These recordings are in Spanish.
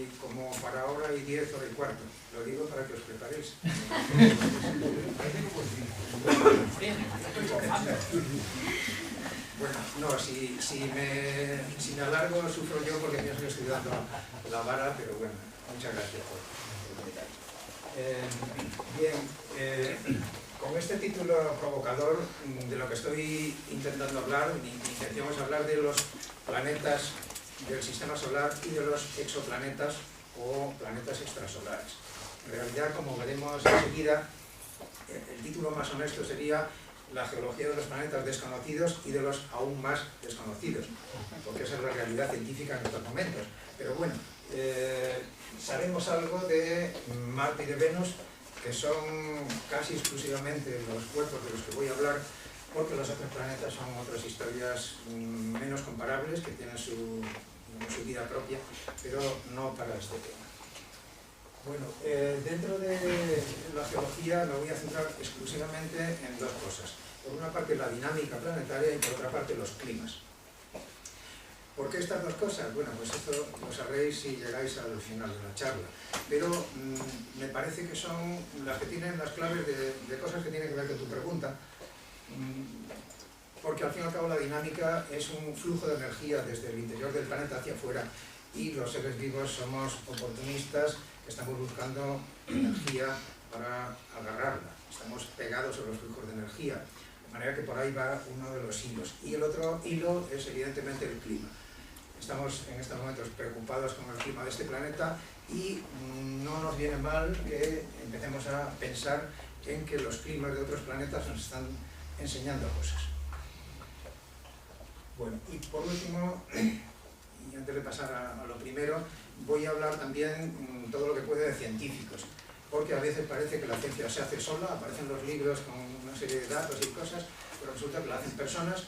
hay como para hora y 10, hora y cuarto. Lo digo para que os preparéis. Bueno, no, si me alargo sufro yo porque me estoy estudiando la vara, pero bueno, muchas gracias por bien, con este título provocador, de lo que estoy intentando hablar, mi intención es hablar de los planetas del sistema solar y de los exoplanetas o planetas extrasolares. En realidad, como veremos enseguida, el título más honesto sería la geología de los planetas desconocidos y de los aún más desconocidos, porque esa es la realidad científica en estos momentos. Pero bueno, sabemos algo de Marte y de Venus, que son casi exclusivamente los cuerpos de los que voy a hablar, porque los otros planetas son otras historias menos comparables, que tienen su vida propia, pero no para este tema. Bueno, dentro de la geología me voy a centrar exclusivamente en dos cosas. Por una parte la dinámica planetaria y por otra parte los climas. ¿Por qué estas dos cosas? Bueno, pues esto lo sabréis si llegáis al final de la charla. Pero me parece que son las que tienen las claves de cosas que tienen que ver con tu pregunta. Porque al fin y al cabo la dinámica es un flujo de energía desde el interior del planeta hacia afuera y los seres vivos somos oportunistas que estamos buscando energía para agarrarla. Estamos pegados a los flujos de energía, de manera que por ahí va uno de los hilos. Y el otro hilo es evidentemente el clima. Estamos en estos momentos preocupados con el clima de este planeta y no nos viene mal que empecemos a pensar en que los climas de otros planetas nos están enseñando cosas. Bueno, y por último, y antes de pasar a lo primero, voy a hablar también todo lo que puede de científicos, porque a veces parece que la ciencia se hace sola, aparecen los libros con una serie de datos y cosas, pero resulta que la hacen personas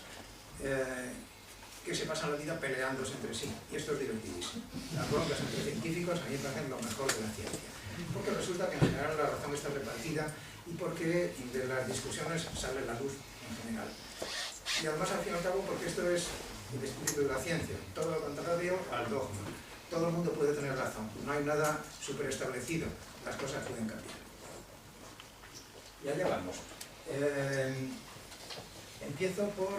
que se pasan la vida peleándose entre sí, y esto es divertidísimo. Las broncas entre científicos a mí me parecen lo mejor de la ciencia, porque resulta que en general la razón está repartida y porque de las discusiones sale la luz en general. Y además, al fin y al cabo, porque esto es el espíritu de la ciencia, todo lo contrario al dogma. Todo el mundo puede tener razón, no hay nada superestablecido, las cosas pueden cambiar. Y allá vamos. Empiezo por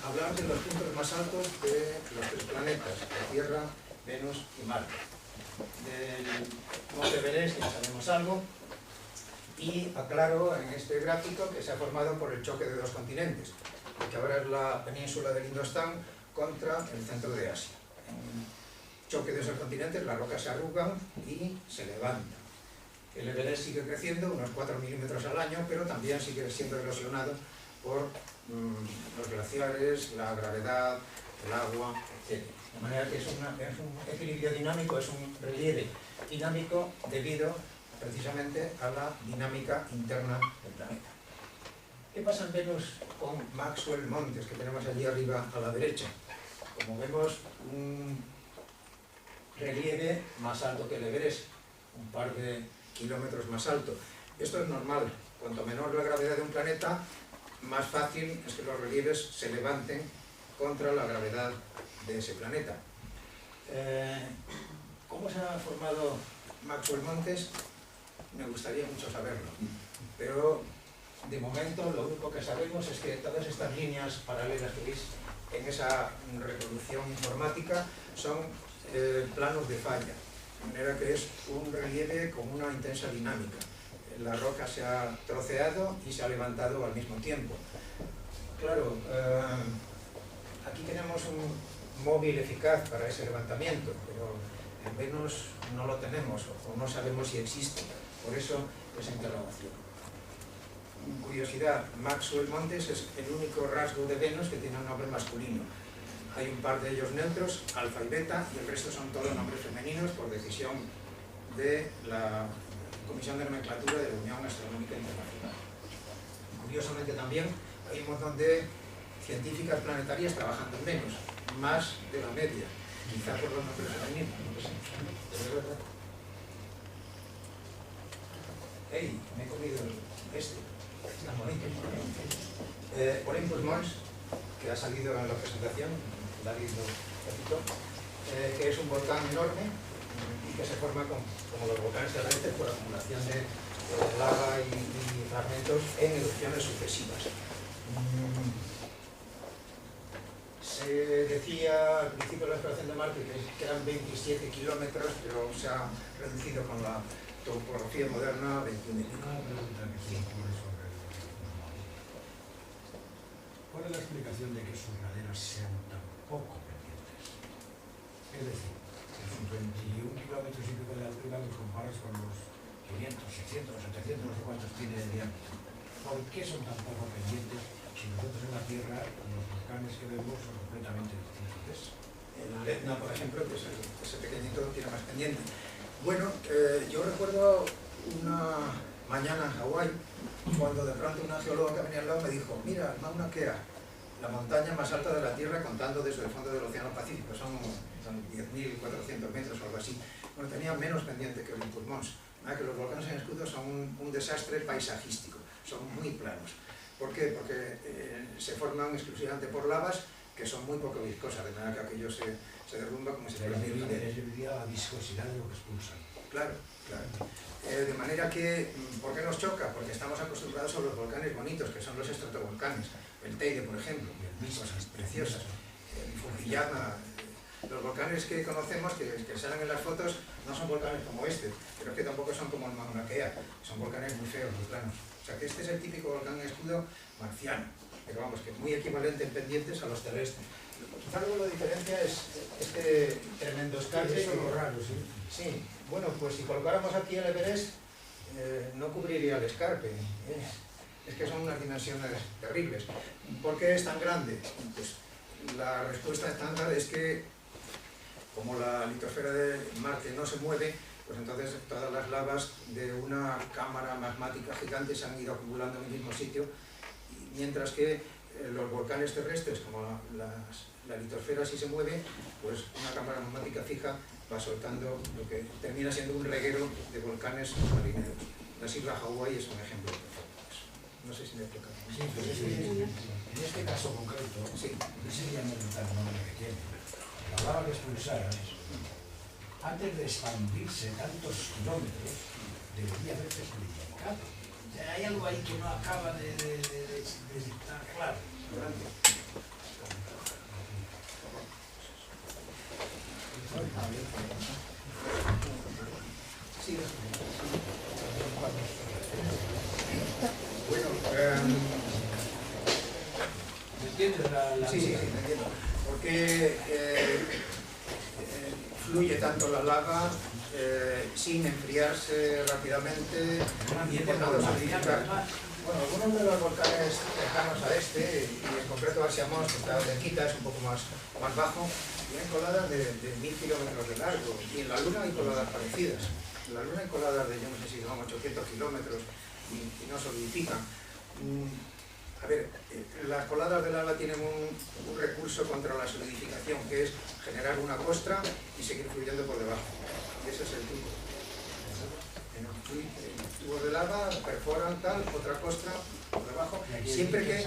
hablar de los puntos más altos de los tres planetas, la Tierra, Venus y Marte. Del Monte Everest ya sabemos algo, y aclaro en este gráfico que se ha formado por el choque de dos continentes, que ahora es la península del Indostán contra el centro de Asia. En el choque de esos continentes las rocas se arrugan y se levantan. El Everest sigue creciendo, unos 4 milímetros al año, pero también sigue siendo erosionado por los glaciares, la gravedad, el agua, etc. De manera que es un equilibrio dinámico, es un relieve dinámico debido precisamente a la dinámica interna del planeta. ¿Qué pasa en Venus con Maxwell Montes, que tenemos allí arriba a la derecha? Como vemos, un relieve más alto que el Everest, un par de kilómetros más alto. Esto es normal. Cuanto menor la gravedad de un planeta, más fácil es que los relieves se levanten contra la gravedad de ese planeta. ¿Cómo se ha formado Maxwell Montes? Me gustaría mucho saberlo, pero de momento lo único que sabemos es que todas estas líneas paralelas que veis en esa reproducción informática son planos de falla, de manera que es un relieve con una intensa dinámica. La roca se ha troceado y se ha levantado al mismo tiempo. Claro, aquí tenemos un móvil eficaz para ese levantamiento, pero en Venus no lo tenemos o no sabemos si existe, por eso esa interrogación. Curiosidad, Maxwell Montes es el único rasgo de Venus que tiene un nombre masculino. Hay un par de ellos neutros, alfa y beta, y el resto son todos nombres femeninos por decisión de la Comisión de Nomenclatura de la Unión Astronómica Internacional. Curiosamente también hay un montón de científicas planetarias trabajando en Venus, más de la media, quizá por los nombres femeninos, no lo sé. ¿Es verdad? ¡Ey! Me he comido este. Está bonito. Olympus Mons, que ha salido en la presentación, David lo citó, que es un volcán enorme y que se forma como los volcanes terrestres por acumulación de lava y fragmentos en erupciones sucesivas. Se decía al principio de la exploración de Marte que eran 27 kilómetros, pero se ha reducido con la topografía moderna a 21 kilómetros. ¿Cuál es la explicación de que sus laderas sean tan poco pendientes? Es decir, que sus 21 kilómetros y pico de altura los comparas con los 500, 600, 700, no sé cuántos tiene de diámetro. ¿Por qué son tan poco pendientes si nosotros en la Tierra los volcanes que vemos son completamente distintos? El Etna, por ejemplo, que es ese pequeñito, tiene más pendiente. Bueno, yo recuerdo una mañana en Hawái, cuando de pronto una geóloga que venía al lado me dijo: mira, Mauna Kea, la montaña más alta de la Tierra contando desde el fondo del Océano Pacífico, son 10.400 metros o algo así. Bueno, tenía menos pendiente que Olympus Mons. Que los volcanes en escudo son un desastre paisajístico, son muy planos. ¿Por qué? Porque se forman exclusivamente por lavas que son muy poco viscosas, de manera que aquello se derrumba como si fuera un debido a la viscosidad de lo que expulsan. Claro, claro. De manera que, ¿por qué nos choca? Porque estamos acostumbrados a los volcanes bonitos, que son los estratovolcanes. El Teide, por ejemplo, cosas preciosas. El Fujiyama. Los volcanes que conocemos, que salen en las fotos, no son volcanes como este, pero que tampoco son como el Mauna Kea. Son volcanes muy feos, muy planos. O sea que este es el típico volcán escudo marciano, pero vamos, que es muy equivalente en pendientes a los terrestres. Quizá luego la diferencia es este tremendo escarpe. Eso es lo raro, sí. Sí, bueno, pues si colocáramos aquí el Everest, no cubriría el escarpe. Es que son unas dimensiones terribles. ¿Por qué es tan grande? Pues la respuesta estándar es que, como la litosfera de Marte no se mueve, pues entonces todas las lavas de una cámara magmática gigante se han ido acumulando en el mismo sitio, mientras que los volcanes terrestres, como la litosfera sí se mueve, pues una cámara magmática fija va soltando lo que termina siendo un reguero de volcanes marineros. Las islas Hawái es un ejemplo perfecto de eso. No sé si me explico. Sí, pero en este caso concreto, sí, sería mental el nombre que tiene. La lava que expulsaran, antes de expandirse tantos kilómetros, debería haberse solidificado. O sea, hay algo ahí que no acaba de estar claro. Sí. Bueno, ¿me entiendes la sí, me entiendo. Porque fluye tanto la lava sin enfriarse rápidamente y por tanto solidificar. Bueno, algunos de los volcanes cercanos a este, y en concreto Asia Mons, que está cerquita, es un poco más bajo, tienen coladas de 1000 kilómetros de largo, y en la Luna hay coladas parecidas. En la Luna hay coladas de, yo no sé si son 800 kilómetros y no solidifican. A ver, las coladas de lava tienen un recurso contra la solidificación, que es generar una costra y seguir fluyendo por debajo. Y ese es el truco. El tubo de lava, perforan tal, otra costra por debajo, siempre que...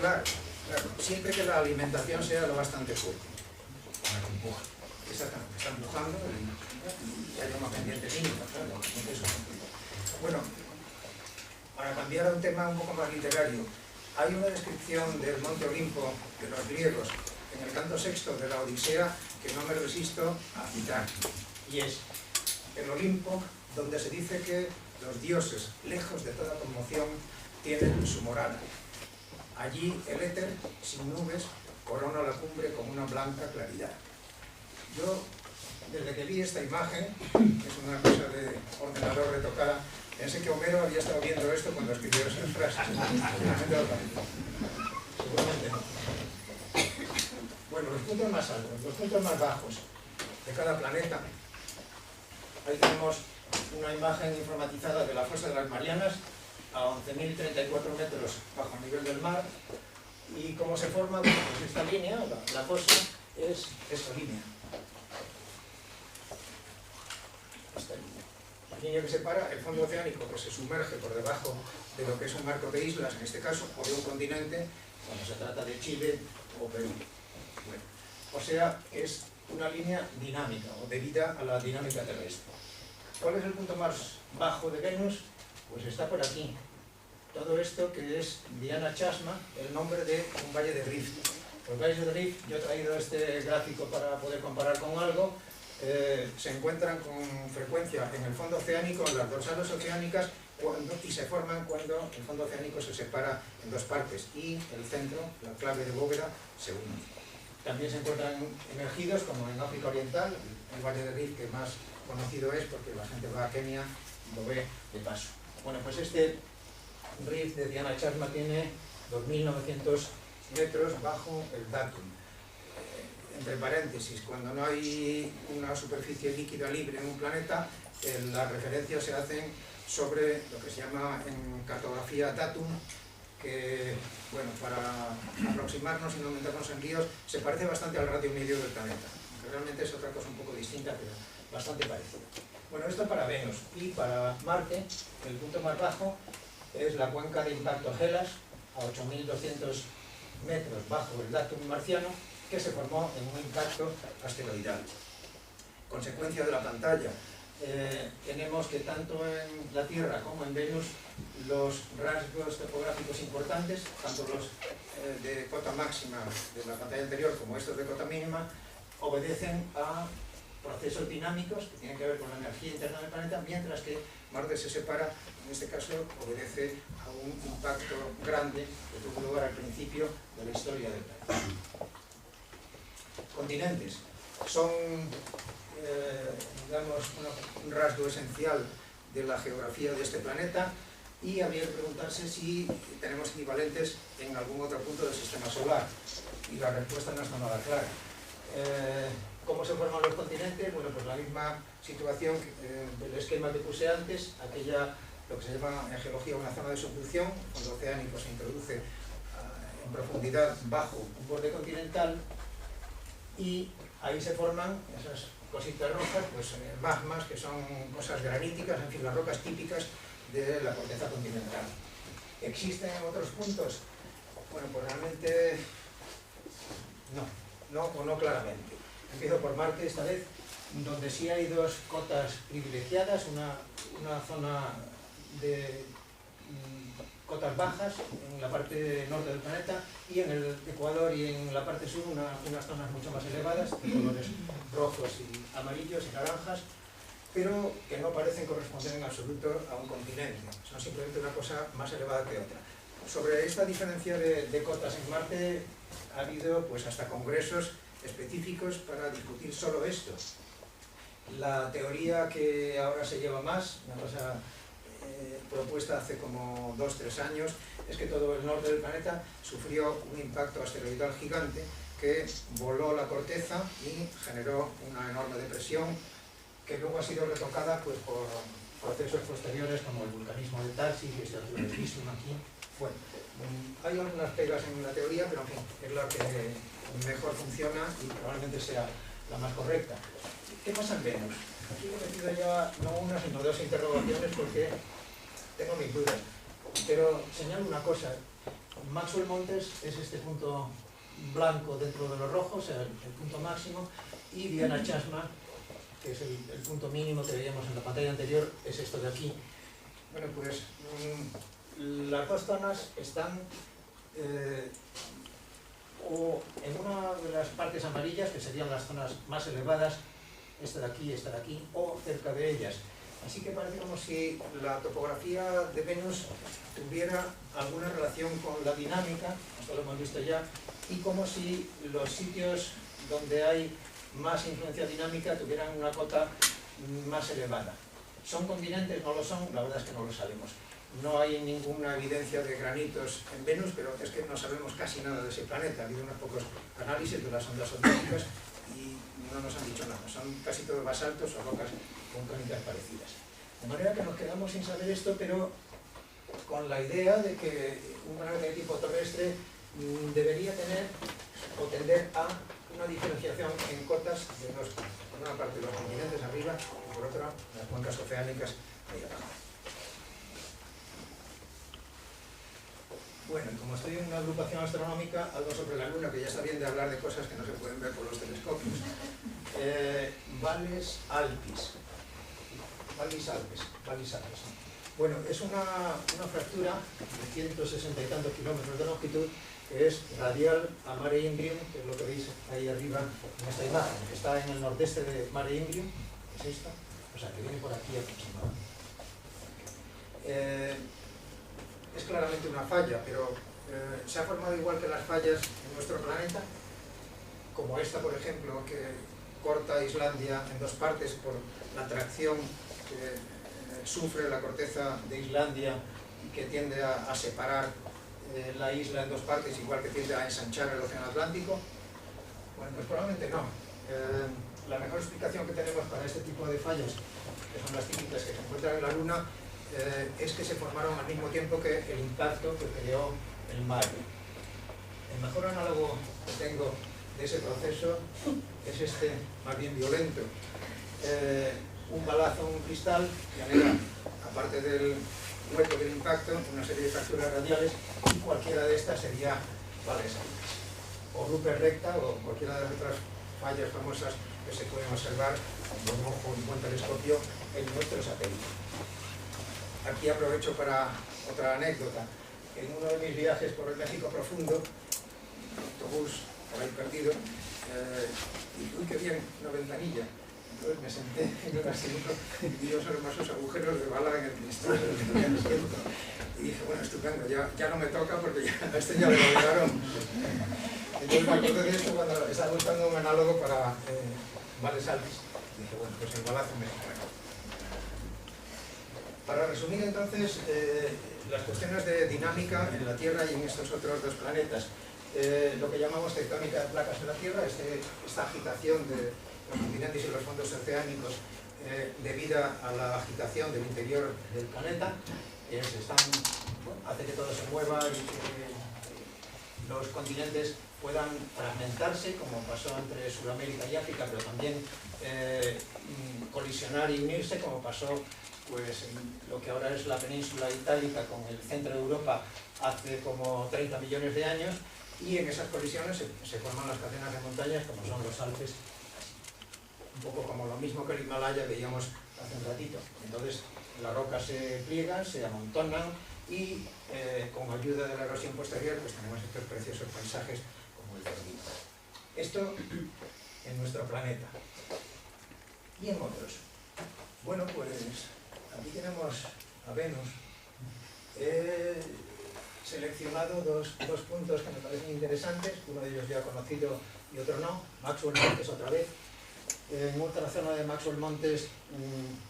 Claro, siempre que la alimentación sea lo bastante fuerte. Exactamente, está empujando y hay una pendiente mínima, claro. Bueno, para cambiar a un tema un poco más literario, hay una descripción del Monte Olimpo de los griegos en el canto sexto de la Odisea que no me resisto a citar, y es el Olimpo, donde se dice que los dioses, lejos de toda conmoción, tienen su morada. Allí el éter, sin nubes, corona la cumbre con una blanca claridad. Yo, desde que vi esta imagen, que es una cosa de ordenador retocada, pensé que Homero había estado viendo esto cuando escribió esas frases. Seguramente no. Bueno, los puntos más altos, los puntos más bajos de cada planeta. Ahí tenemos una imagen informatizada de la fosa de las Marianas a 11.034 metros bajo el nivel del mar. ¿Y cómo se forma? Pues esta línea, la fosa, es esta línea. Esta línea. La línea que separa el fondo oceánico que se sumerge por debajo de lo que es un arco de islas, en este caso, o de un continente, cuando se trata de Chile o Perú. Bueno, o sea, es una línea dinámica o debida a la dinámica terrestre. ¿Cuál es el punto más bajo de Venus? Pues está por aquí. Todo esto que es Diana Chasma, el nombre de un valle de Rift. Los valles de Rift, yo he traído este gráfico para poder comparar con algo, se encuentran con frecuencia en el fondo oceánico, en las dorsales oceánicas, y se forman cuando el fondo oceánico se separa en dos partes y el centro, la clave de bóveda, se une. También se encuentran emergidos, como en África Oriental, el valle de Rift que más conocido es porque la gente va a Kenia y lo ve de paso. Bueno, pues este Rift de Diana Chasma tiene 2.900 metros bajo el datum. Entre paréntesis, cuando no hay una superficie líquida libre en un planeta, las referencias se hacen sobre lo que se llama en cartografía datum, que, bueno, para aproximarnos y no meternos en líos, se parece bastante al radio medio del planeta, que realmente es otra cosa un poco distinta, pero bastante parecida. Bueno, esto para Venus. Y para Marte, el punto más bajo es la cuenca de impacto Hellas, a 8.200 metros bajo el datum marciano, que se formó en un impacto asteroidal. Consecuencia de la pantalla, tenemos que tanto en la Tierra como en Venus los rasgos topográficos importantes, tanto los de cota máxima de la pantalla anterior como estos de cota mínima, obedecen a procesos dinámicos que tienen que ver con la energía interna del planeta, mientras que Marte se separa, en este caso obedece a un impacto grande que tuvo lugar al principio de la historia del planeta. Continentes son, digamos, un rasgo esencial de la geografía de este planeta y habría que preguntarse si tenemos equivalentes en algún otro punto del sistema solar, y la respuesta no está nada clara. ¿Cómo se forman los continentes? Bueno, pues la misma situación del esquema que puse antes, aquella, lo que se llama en geología una zona de subducción, el fondo oceánico se introduce en profundidad bajo un borde continental y ahí se forman esas cositas rojas, pues magmas, que son cosas graníticas, en fin, las rocas típicas de la corteza continental. ¿Existen otros puntos? Bueno, pues realmente no claramente. Empiezo por Marte esta vez, donde sí hay dos cotas privilegiadas, una zona de cotas bajas en la parte norte del planeta y en el Ecuador y en la parte sur unas zonas mucho más elevadas, de colores rojos y amarillos y naranjas, pero que no parecen corresponder en absoluto a un continente, son simplemente una cosa más elevada que otra. Sobre esta diferencia de cotas en Marte ha habido pues hasta congresos específicos para discutir solo esto. La teoría que ahora se lleva más, una cosa propuesta hace como 2 o 3 años, es que todo el norte del planeta sufrió un impacto asteroidal gigante que voló la corteza y generó una enorme depresión que luego ha sido retocada pues, por procesos posteriores como el vulcanismo de Tarsis y este otro Visum aquí. Bueno, hay algunas pegas en la teoría, pero en fin, es la que mejor funciona y probablemente sea la más correcta. ¿Qué pasa en Venus? Aquí he metido ya no una sino 2 interrogaciones porque tengo mis dudas, pero señalo una cosa. Maxwell Montes es este punto blanco dentro de los rojos, el punto máximo, y Diana Chasma, que es el punto mínimo que veíamos en la pantalla anterior, es esto de aquí. Bueno, pues las dos zonas están o en una de las partes amarillas, que serían las zonas más elevadas, esta de aquí, o cerca de ellas. Así que parece como si la topografía de Venus tuviera alguna relación con la dinámica, esto lo hemos visto ya, y como si los sitios donde hay más influencia dinámica tuvieran una cota más elevada. ¿Son continentes? ¿No lo son? La verdad es que no lo sabemos. No hay ninguna evidencia de granitos en Venus, pero es que no sabemos casi nada de ese planeta. Ha habido unos pocos análisis de las ondas ondíficas y no nos han dicho nada. Son casi todos basaltos o rocas volcánicas parecidas. De manera que nos quedamos sin saber esto, pero con la idea de que un planeta de tipo terrestre debería tener o tender a una diferenciación en cotas de dos puntos. Por una parte los continentes arriba y por otra las cuencas oceánicas ahí abajo. Bueno, como estoy en una agrupación astronómica, algo sobre la Luna, que ya está bien de hablar de cosas que no se pueden ver por los telescopios. Valles Alpes. Bueno, es una fractura de 160 y tantos kilómetros de longitud, que es radial a Mare Imbrium, que es lo que veis ahí arriba en esta imagen, que está en el nordeste de Mare Imbrium, que es esta, o sea, que viene por aquí aproximadamente. Es claramente una falla, pero se ha formado igual que las fallas en nuestro planeta, como esta, por ejemplo, que corta Islandia en dos partes por la atracción que sufre la corteza de Islandia y que tiende a separar la isla en dos partes, igual que tiende a ensanchar el océano Atlántico. Bueno, pues probablemente no. La mejor explicación que tenemos para este tipo de fallas, que son las típicas que se encuentran en la Luna, es que se formaron al mismo tiempo que el impacto que creó el mar. El mejor análogo que tengo de ese proceso es este, más bien violento. Un balazo, un cristal, genera, aparte del hueco del impacto, una serie de fracturas radiales, y cualquiera de estas sería Valles Alpes, o Rupert recta, o cualquiera de las otras fallas famosas que se pueden observar con un ojo y un buen telescopio en nuestro satélite. Aquí aprovecho para otra anécdota. En uno de mis viajes por el México profundo, autobús por ahí perdido, y uy, qué bien, una ventanilla. Entonces me senté en un asiento y vi los hermosos agujeros de bala en el cristal del asiento. Y dije, bueno, estupendo, ya no me toca porque ya, a este ya le lograron. Entonces me acordé de esto cuando estaba buscando un análogo para Valles Alpes. Dije, bueno, pues el balazo mexicano. Para resumir entonces, las cuestiones de dinámica en la Tierra y en estos otros dos planetas, lo que llamamos tectónica de placas en la Tierra, esta agitación de los continentes y los fondos oceánicos debida a la agitación del interior del planeta, hace que todo se mueva y que los continentes puedan fragmentarse, como pasó entre Sudamérica y África, pero también colisionar y unirse, como pasó pues, en lo que ahora es la península itálica con el centro de Europa hace como 30 millones de años, y en esas colisiones se forman las cadenas de montañas como son los Alpes, un poco como lo mismo que el Himalaya veíamos hace un ratito. Entonces las rocas se pliegan, se amontonan y con ayuda de la erosión posterior pues tenemos estos preciosos paisajes como el de aquí. Esto en nuestro planeta. Y en otros. Bueno, pues aquí tenemos a Venus. He seleccionado dos puntos que me parecen interesantes, uno de ellos ya conocido y otro no. Maxwell Montes otra vez. En otra zona de Maxwell Montes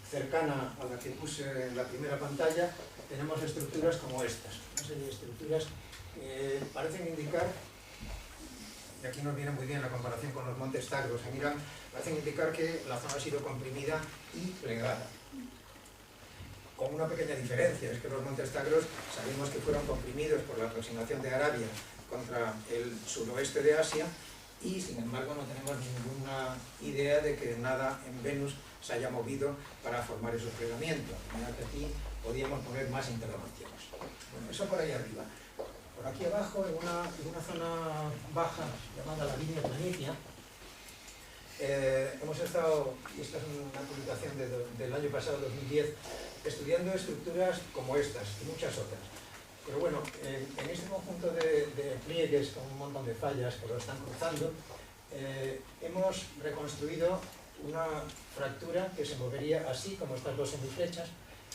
cercana a la que puse en la primera pantalla tenemos estructuras como estas, una serie de estructuras que parecen indicar, y aquí nos viene muy bien la comparación con los montes Tagros en Irán, parecen indicar que la zona ha sido comprimida y plegada. Con una pequeña diferencia, es que los montes Tagros sabemos que fueron comprimidos por la aproximación de Arabia contra el suroeste de Asia, y sin embargo no tenemos ninguna idea de que nada en Venus se haya movido para formar esos plegamientos. Mira que aquí podíamos poner más interrogaciones. Bueno, eso por ahí arriba. Por aquí abajo, en una zona baja llamada la línea planitia, hemos estado, y esta es una publicación del año pasado, 2010, estudiando estructuras como estas y muchas otras. Pero bueno, en este conjunto de pliegues con un montón de fallas que lo están cruzando, hemos reconstruido una fractura que se movería así, como estas dos semiflechas,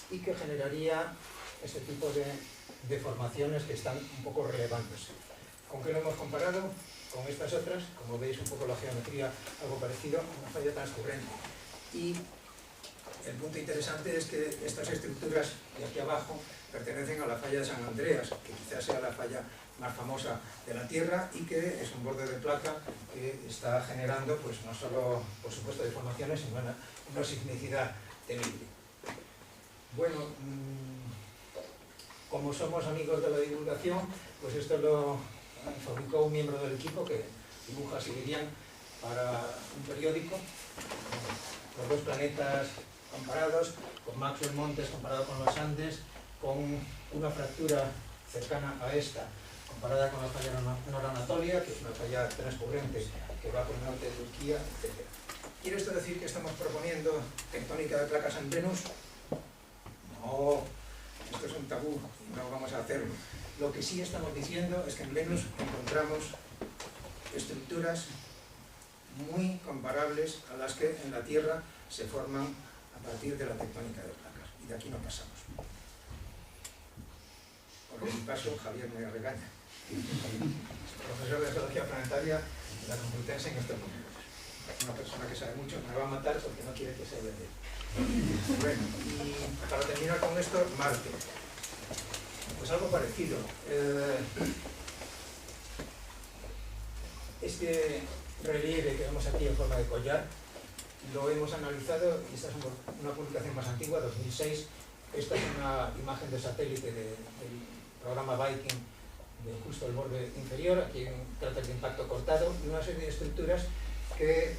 y que generaría este tipo de deformaciones que están un poco relevándose. ¿Con qué lo hemos comparado? Con estas otras, como veis un poco la geometría, algo parecido, una falla transcurrente. Y el punto interesante es que estas estructuras de aquí abajo pertenecen a la falla de San Andreas, que quizás sea la falla más famosa de la Tierra y que es un borde de placa que está generando pues no solo, por supuesto, deformaciones, sino una sismicidad temible. Bueno, como somos amigos de la divulgación, pues esto lo fabricó un miembro del equipo que dibuja Siberian para un periódico, los dos planetas comparados, con Maxwell Montes comparado con los Andes, con una fractura cercana a esta, comparada con la falla Nor Anatolia, que es una falla transcurrente que va por el norte de Turquía, etc. ¿Quiere esto decir que estamos proponiendo tectónica de placas en Venus? No, esto es un tabú y no vamos a hacerlo. Lo que sí estamos diciendo es que en Venus encontramos estructuras muy comparables a las que en la Tierra se forman a partir de la tectónica de placas. Y de aquí no pasamos. Porque en mi paso Javier me regaña. Profesor de Geología Planetaria de la Complutense en estos momentos. Una persona que sabe mucho me va a matar porque no quiere que se hable de él. Bueno, y para terminar con esto, Marte. Pues algo parecido. Este relieve que vemos aquí en forma de collar lo hemos analizado, y esta es una publicación más antigua, 2006. Esta es una imagen de satélite del programa Viking de justo el borde inferior, aquí hay un cráter de impacto cortado y una serie de estructuras que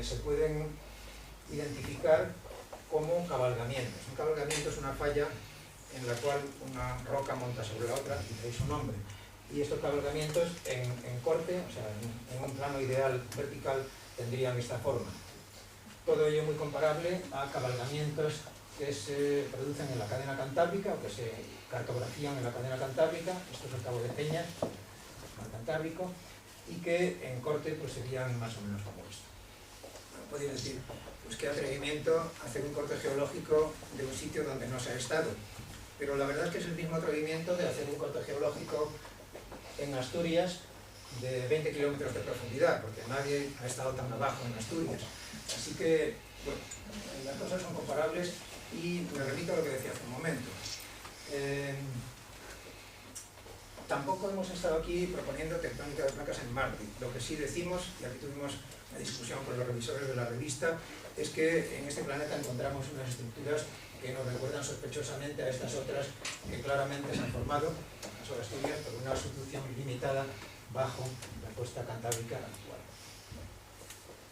se pueden identificar como cabalgamientos. Un cabalgamiento es una falla en la cual una roca monta sobre la otra y trae su nombre. Y estos cabalgamientos en corte, o sea, en un plano ideal vertical, tendrían esta forma. Todo ello muy comparable a cabalgamientos que se producen en la cadena cantábrica o que se cartografían en la cadena cantábrica. Esto es el Cabo de Peñas, mar Cantábrico, y que en corte pues serían más o menos como esto. Bueno, podría decir, pues qué atrevimiento hacer un corte geológico de un sitio donde no se ha estado. Pero la verdad es que es el mismo atrevimiento de hacer un corte geológico en Asturias de 20 kilómetros de profundidad, porque nadie ha estado tan abajo en Asturias. Así que, bueno, las cosas son comparables y me remito a lo que decía hace un momento. Tampoco hemos estado aquí proponiendo tectónica de placas en Marte. Lo que sí decimos, y aquí tuvimos una discusión con los revisores de la revista, es que en este planeta encontramos unas estructuras que nos recuerdan sospechosamente a estas otras que claramente se han formado, en el caso de Asturias, por una sustitución limitada bajo la costa cantábrica actual.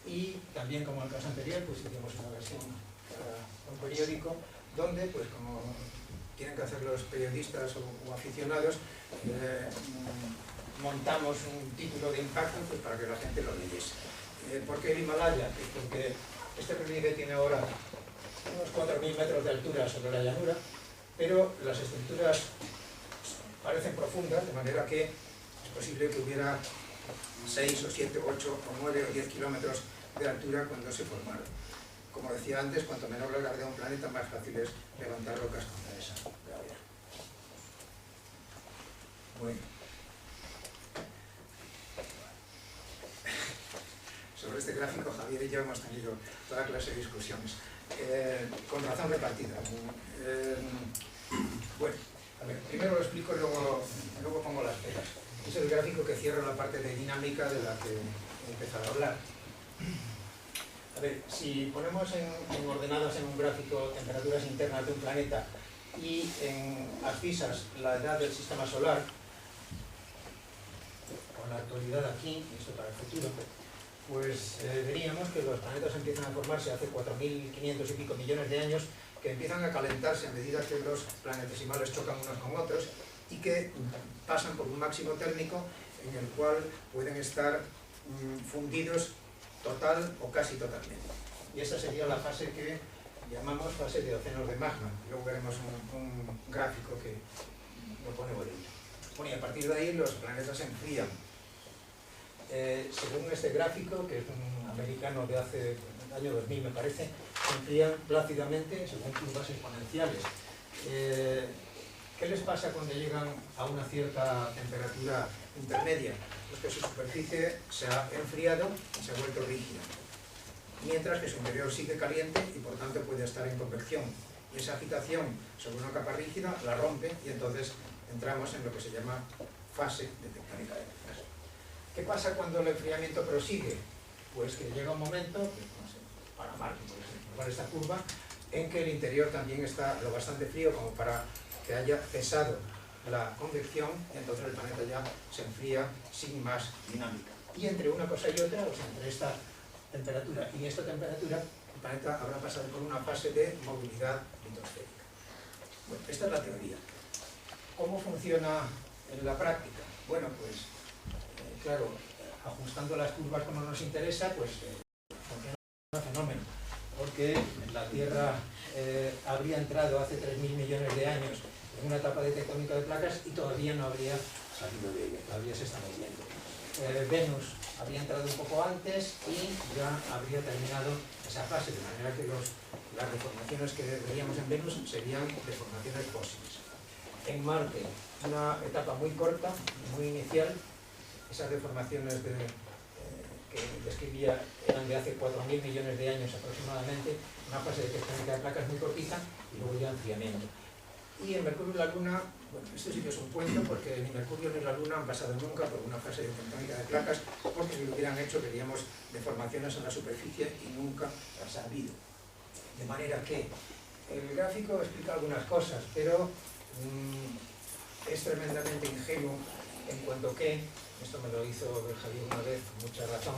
Y también, como en el caso anterior, pues hicimos una versión para un periódico donde, pues como tienen que hacer los periodistas o aficionados, montamos un título de impacto pues, para que la gente lo leyese. ¿Por qué el Himalaya? Pues porque este relieve tiene ahora unos 4.000 metros de altura sobre la llanura, pero las estructuras parecen profundas, de manera que es posible que hubiera 6 o 7, 8 o 9 o 10 kilómetros de altura cuando se formaron. Como decía antes, cuanto menor la gravedad de un planeta, más fácil es levantar rocas contra esa gravedad. Bueno. Sobre este gráfico, Javier y yo hemos tenido toda clase de discusiones, con razón repartida. Bueno, a ver, primero lo explico y luego pongo las pegas. Es el gráfico que cierra la parte de dinámica de la que he empezado a hablar. A ver, si ponemos en ordenadas en un gráfico temperaturas internas de un planeta y en abscisas la edad del sistema solar, con la actualidad aquí, y esto para el futuro, pues veríamos que los planetas empiezan a formarse hace 4.500 y pico millones de años, que empiezan a calentarse a medida que los planetesimales chocan unos con otros y que pasan por un máximo térmico en el cual pueden estar fundidos total o casi totalmente. Y esa sería la fase que llamamos fase de océanos de magma. Luego veremos un gráfico que lo pone bonito. Bueno, y a partir de ahí los planetas se enfrían. Según este gráfico, que es un americano de hace el año 2000 me parece, se enfrían plácidamente según curvas exponenciales. ¿Qué les pasa cuando llegan a una cierta temperatura intermedia? Pues que su superficie se ha enfriado y se ha vuelto rígida, mientras que su interior sigue caliente y por tanto puede estar en convección. Y esa agitación sobre una capa rígida la rompe y entonces entramos en lo que se llama fase de tectónica de placas. ¿Qué pasa cuando el enfriamiento prosigue? Pues que llega un momento, no sé, para Marte, por ejemplo, para esta curva, en que el interior también está lo bastante frío como para que haya cesado la convección y entonces el planeta ya se enfría sin más dinámica. Y entre una cosa y otra, o sea, entre esta temperatura y esta temperatura, el planeta habrá pasado por una fase de movilidad litosférica. Bueno, esta es la teoría. ¿Cómo funciona en la práctica? Bueno, pues, claro, ajustando las curvas como nos interesa, pues fenómeno, porque la Tierra habría entrado hace 3.000 millones de años en una etapa de tectónica de placas y todavía no habría salido de ella, todavía se está moviendo. Venus habría entrado un poco antes y ya habría terminado esa fase, de manera que las deformaciones que veríamos en Venus serían deformaciones fósiles. En Marte, una etapa muy corta, muy inicial, esas deformaciones que describía eran de hace 4.000 millones de años aproximadamente, una fase de tectónica de placas muy cortita y luego ya enfriamiento. Y en Mercurio y la Luna, bueno, esto sí que es un cuento porque ni Mercurio ni la Luna han pasado nunca por una fase de tectónica de placas, porque si lo hubieran hecho veríamos deformaciones en la superficie y nunca las ha habido. De manera que el gráfico explica algunas cosas, pero es tremendamente ingenuo en cuanto que, esto me lo hizo Javier una vez con mucha razón,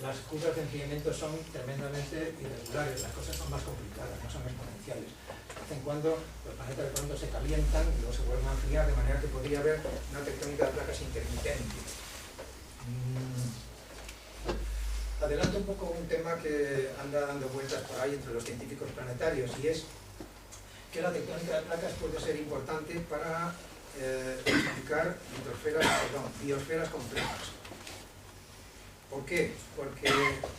las curvas de enfriamiento son tremendamente irregulares, las cosas son más complicadas, no son exponenciales. De vez en cuando los planetas de pronto se calientan y luego se vuelven a enfriar, de manera que podría haber una tectónica de placas intermitente. Adelanto un poco un tema que anda dando vueltas por ahí entre los científicos planetarios, y es que la tectónica de placas puede ser importante para explicar biosferas complejas. ¿Por qué? Porque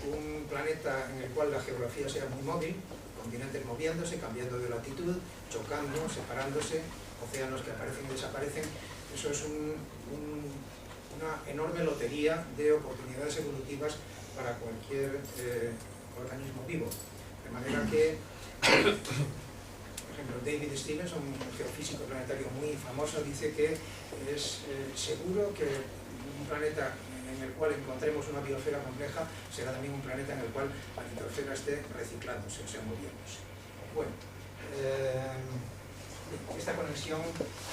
un planeta en el cual la geografía sea muy móvil, continentes moviéndose, cambiando de latitud, chocando, separándose, océanos que aparecen y desaparecen, eso es una enorme lotería de oportunidades evolutivas para cualquier organismo vivo. De manera que, por ejemplo, David Stevens, un geofísico planetario muy famoso, dice que es seguro que un planeta en el cual encontremos una biosfera compleja será también un planeta en el cual la biosfera esté reciclándose, o sea, moviéndose. Bueno, esta conexión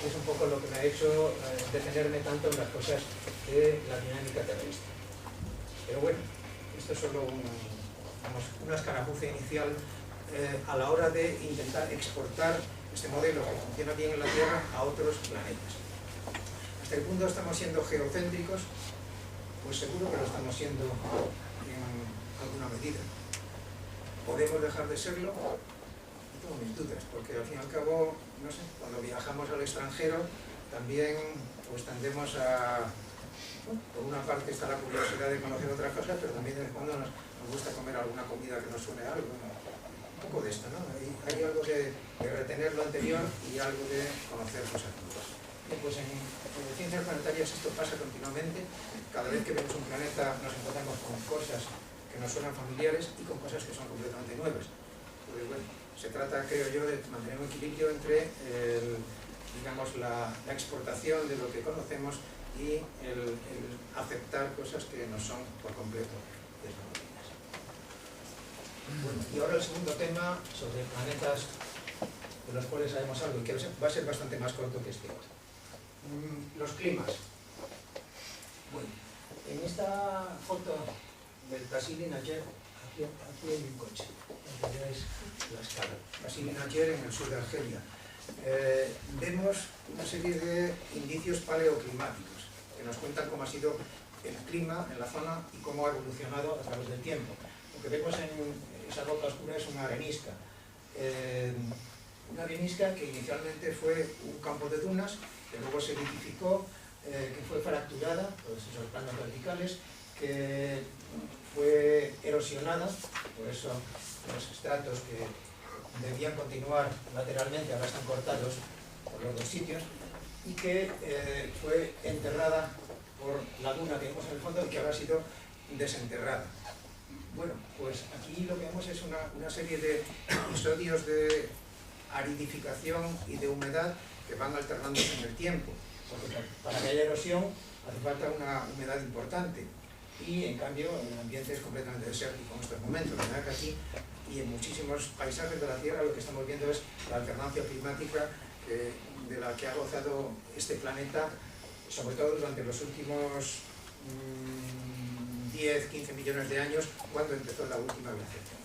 es un poco lo que me ha hecho detenerme tanto en las cosas de la dinámica terrestre. Pero bueno, esto es solo una escaramuza inicial a la hora de intentar exportar este modelo que funciona bien en la Tierra a otros planetas. ¿Hasta qué punto estamos siendo geocéntricos? Pues seguro que lo estamos siendo en alguna medida. ¿Podemos dejar de serlo? No tengo mis dudas, porque al fin y al cabo, no sé, cuando viajamos al extranjero también pues tendemos a... Bueno, por una parte está la curiosidad de conocer otras cosas, pero también de vez en cuando nos gusta comer alguna comida que nos suene a algo, ¿no? Un poco de esto, ¿no? Hay algo de retener lo anterior y algo de conocer cosas nuevas. Pues en ciencias planetarias esto pasa continuamente. Cada vez que vemos un planeta nos encontramos con cosas que nos suenan familiares y con cosas que son completamente nuevas. Pues bueno, se trata, creo yo, de mantener un equilibrio entre digamos, la exportación de lo que conocemos y el aceptar cosas que no son por completo desconocidas. Bueno, y ahora el segundo tema sobre planetas de los cuales sabemos algo y que va a ser bastante más corto que este otro. Los climas. Bueno, en esta foto del Tassili-Nadjer, aquí hay un coche, donde veis la escala. Tassili-Nadjer en el sur de Argelia. Vemos una serie de indicios paleoclimáticos que nos cuentan cómo ha sido el clima en la zona y cómo ha evolucionado a través del tiempo. Lo que vemos en esa roca oscura es una arenisca. Una arenisca que inicialmente fue un campo de dunas, que luego se litificó, que fue fracturada, todos esos planos verticales, que fue erosionada, por eso los estratos que debían continuar lateralmente ahora están cortados por los dos sitios, y que fue enterrada por la duna que vemos en el fondo y que ahora ha sido desenterrada. Bueno, pues aquí lo que vemos es una serie de episodios de aridificación y de humedad que van alternándose en el tiempo, porque para que haya erosión hace falta una humedad importante y en cambio el ambiente es completamente desértico en estos momentos. La verdad que aquí y en muchísimos paisajes de la Tierra lo que estamos viendo es la alternancia climática de la que ha gozado este planeta, sobre todo durante los últimos 10-15 millones de años, cuando empezó la última glaciación.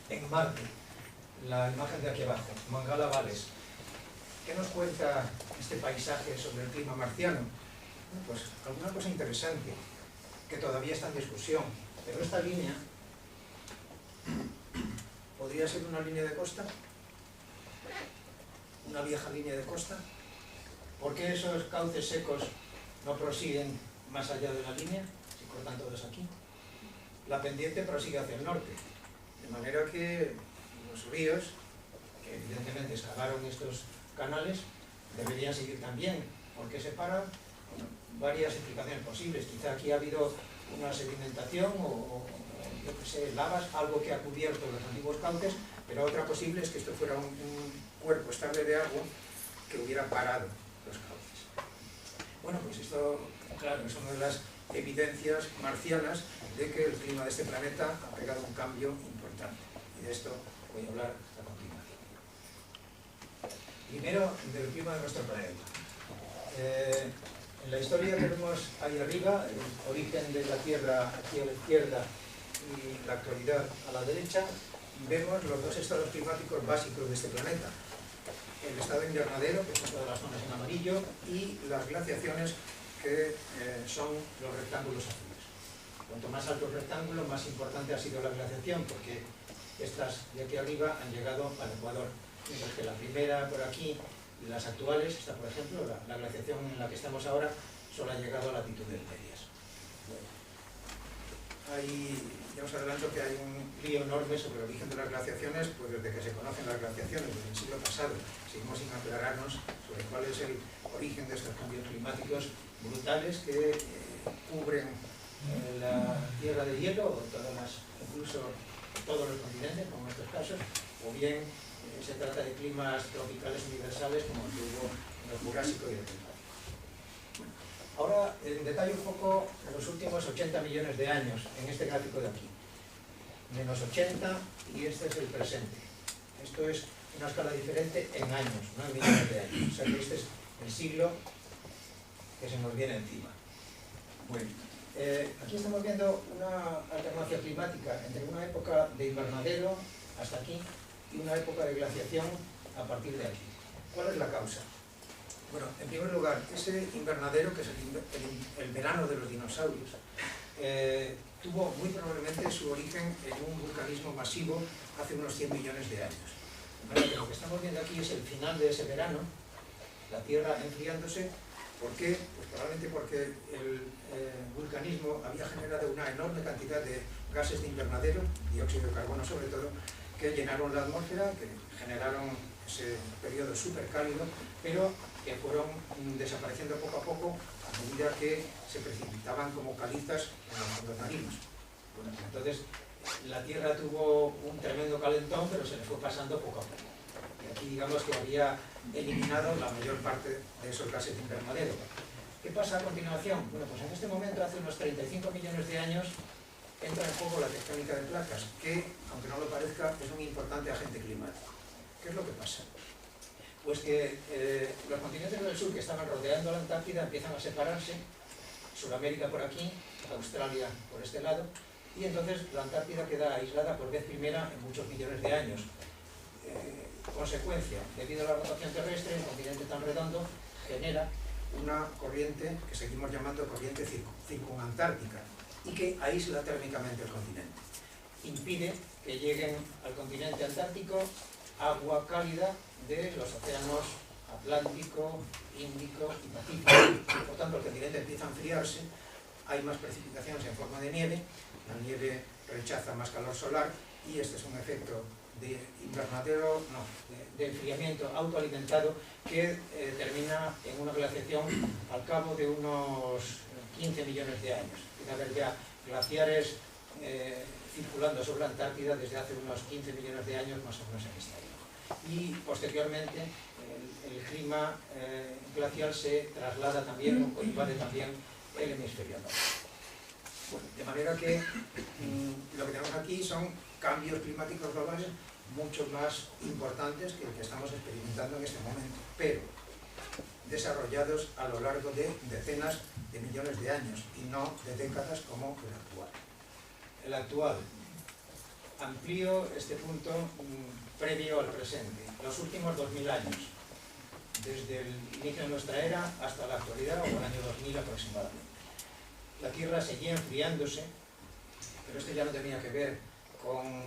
En Marte, la imagen de aquí abajo, Mangala Valles. ¿Qué nos cuenta este paisaje sobre el clima marciano? Bueno, pues alguna cosa interesante, que todavía está en discusión, pero esta línea podría ser una línea de costa, una vieja línea de costa. ¿Por qué esos cauces secos no prosiguen más allá de la línea, si cortan todos aquí? La pendiente prosigue hacia el norte, de manera que los ríos, que evidentemente excavaron estos canales, deberían seguir también. ¿Por qué se paran? Bueno, varias explicaciones posibles. Quizá aquí ha habido una sedimentación o yo qué sé, lavas, algo que ha cubierto los antiguos cauces, pero otra posible es que esto fuera un cuerpo estable de agua que hubiera parado los cauces. Bueno, pues esto, claro, es una de las evidencias marcianas de que el clima de este planeta ha pegado un cambio importante. Y de esto voy a hablar a continuación. Primero, del clima de nuestro planeta. En la historia que vemos ahí arriba, el origen de la Tierra aquí a la izquierda y la actualidad a la derecha, vemos los dos estados climáticos básicos de este planeta. El estado invernadero, que son todas las zonas en amarillo, y las glaciaciones, que son los rectángulos azules. Cuanto más alto el rectángulo, más importante ha sido la glaciación, porque estas de aquí arriba han llegado al Ecuador, mientras que la primera por aquí y las actuales, esta por ejemplo, la glaciación en la que estamos ahora, solo ha llegado a latitudes medias. Bueno, ya os adelanto que hay un lío enorme sobre el origen de las glaciaciones, pues desde que se conocen las glaciaciones, desde el siglo pasado, seguimos sin aclararnos sobre cuál es el origen de estos cambios climáticos brutales que cubren la Tierra de hielo, o incluso todos los continentes, como en estos casos, o bien se trata de climas tropicales universales como el que hubo en el Jurásico y el Cretácico. Bueno, ahora, en detalle un poco los últimos 80 millones de años en este gráfico de aquí. Menos 80 y este es el presente. Esto es una escala diferente en años, no en millones de años. O sea que este es el siglo que se nos viene encima. Bueno, aquí estamos viendo una alternancia climática entre una época de invernadero hasta aquí y una época de glaciación a partir de aquí. ¿Cuál es la causa? Bueno, en primer lugar, ese invernadero, que es el verano de los dinosaurios, tuvo muy probablemente su origen en un vulcanismo masivo hace unos 100 millones de años. Bueno, lo que estamos viendo aquí es el final de ese verano, la Tierra enfriándose. ¿Por qué? Pues probablemente porque el vulcanismo había generado una enorme cantidad de gases de invernadero, dióxido de carbono sobre todo, que llenaron la atmósfera, que generaron ese periodo súper cálido, pero que fueron desapareciendo poco a poco a medida que se precipitaban como calizas en los marinos. Bueno, entonces la Tierra tuvo un tremendo calentón, pero se le fue pasando poco a poco. Y aquí digamos que había eliminado la mayor parte de esos gases de invernadero. ¿Qué pasa a continuación? Bueno, pues en este momento, hace unos 35 millones de años, entra en juego la tectónica de placas, que, aunque no lo parezca, es un importante agente climático. ¿Qué es lo que pasa? Pues que los continentes del sur que estaban rodeando la Antártida empiezan a separarse, Sudamérica por aquí, Australia por este lado, y entonces la Antártida queda aislada por vez primera en muchos millones de años. Consecuencia, debido a la rotación terrestre, el continente tan redondo genera una corriente que seguimos llamando corriente circunantártica y que aísla térmicamente el continente. Impide que lleguen al continente antártico agua cálida de los océanos Atlántico, Índico y Pacífico. Por tanto, el continente empieza a enfriarse, hay más precipitaciones en forma de nieve, la nieve rechaza más calor solar y este es un efecto de invernadero, no, de enfriamiento autoalimentado que termina en una glaciación al cabo de unos 15 millones de años. Tiene que haber ya glaciares circulando sobre la Antártida desde hace unos 15 millones de años más o menos en esta época. Y posteriormente el clima glacial se traslada también o invade también el hemisferio norte. Bueno, de manera que lo que tenemos aquí son cambios climáticos globales mucho más importantes que el que estamos experimentando en este momento, pero desarrollados a lo largo de decenas de millones de años y no de décadas como el actual. El actual, amplío este punto previo al presente, los últimos 2000 años, desde el inicio de nuestra era hasta la actualidad, o el año 2000 aproximadamente. La Tierra seguía enfriándose, pero esto ya no tenía que ver con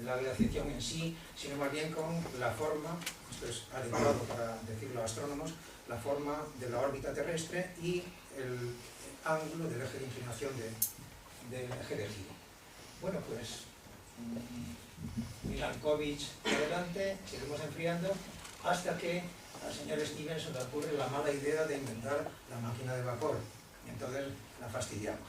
la glaciación en sí, sino más bien con la forma, esto es adecuado para decirlo a astrónomos, la forma de la órbita terrestre y el ángulo del eje de inclinación del eje de giro. Bueno, pues Milankovitch adelante, seguimos enfriando hasta que al señor Stevenson le ocurre la mala idea de inventar la máquina de vapor, y entonces la fastidiamos.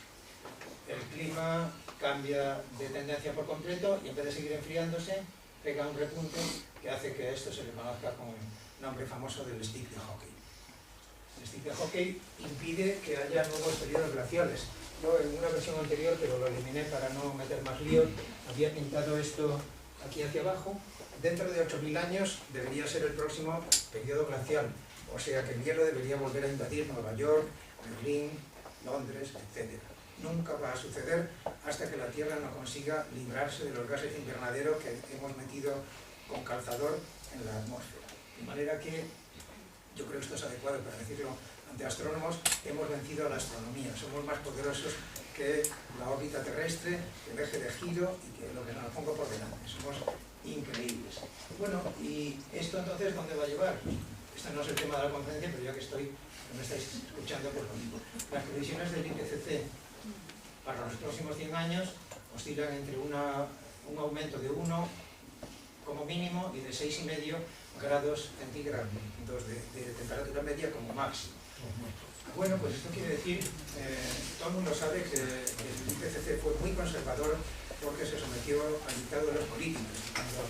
El clima cambia de tendencia por completo y en vez de seguir enfriándose, pega un repunte que hace que a esto se le conozca con el nombre famoso del stick de hockey. El stick de hockey impide que haya nuevos periodos glaciales. Yo en una versión anterior, pero lo eliminé para no meter más lío, había pintado esto aquí hacia abajo. Dentro de 8.000 años debería ser el próximo periodo glacial, o sea que el hielo debería volver a invadir Nueva York, Berlín, Londres, etc. Nunca va a suceder hasta que la Tierra no consiga librarse de los gases de invernadero que hemos metido con calzador en la atmósfera. De manera que, yo creo que esto es adecuado para decirlo ante astrónomos, hemos vencido a la astronomía, somos más poderosos que la órbita terrestre, el eje de giro y que lo que nos pongo por delante, somos increíbles. Bueno, ¿y esto entonces dónde va a llevar? Este no es el tema de la conferencia, pero ya que me estáis escuchando, pues lo digo. Las previsiones del IPCC para los próximos 100 años oscilan entre un aumento de 1 como mínimo y de 6,5 grados centígrados de temperatura media como máximo. Bueno, pues esto quiere decir, todo el mundo sabe que el IPCC fue muy conservador porque se sometió al dictado de los políticos. Cuando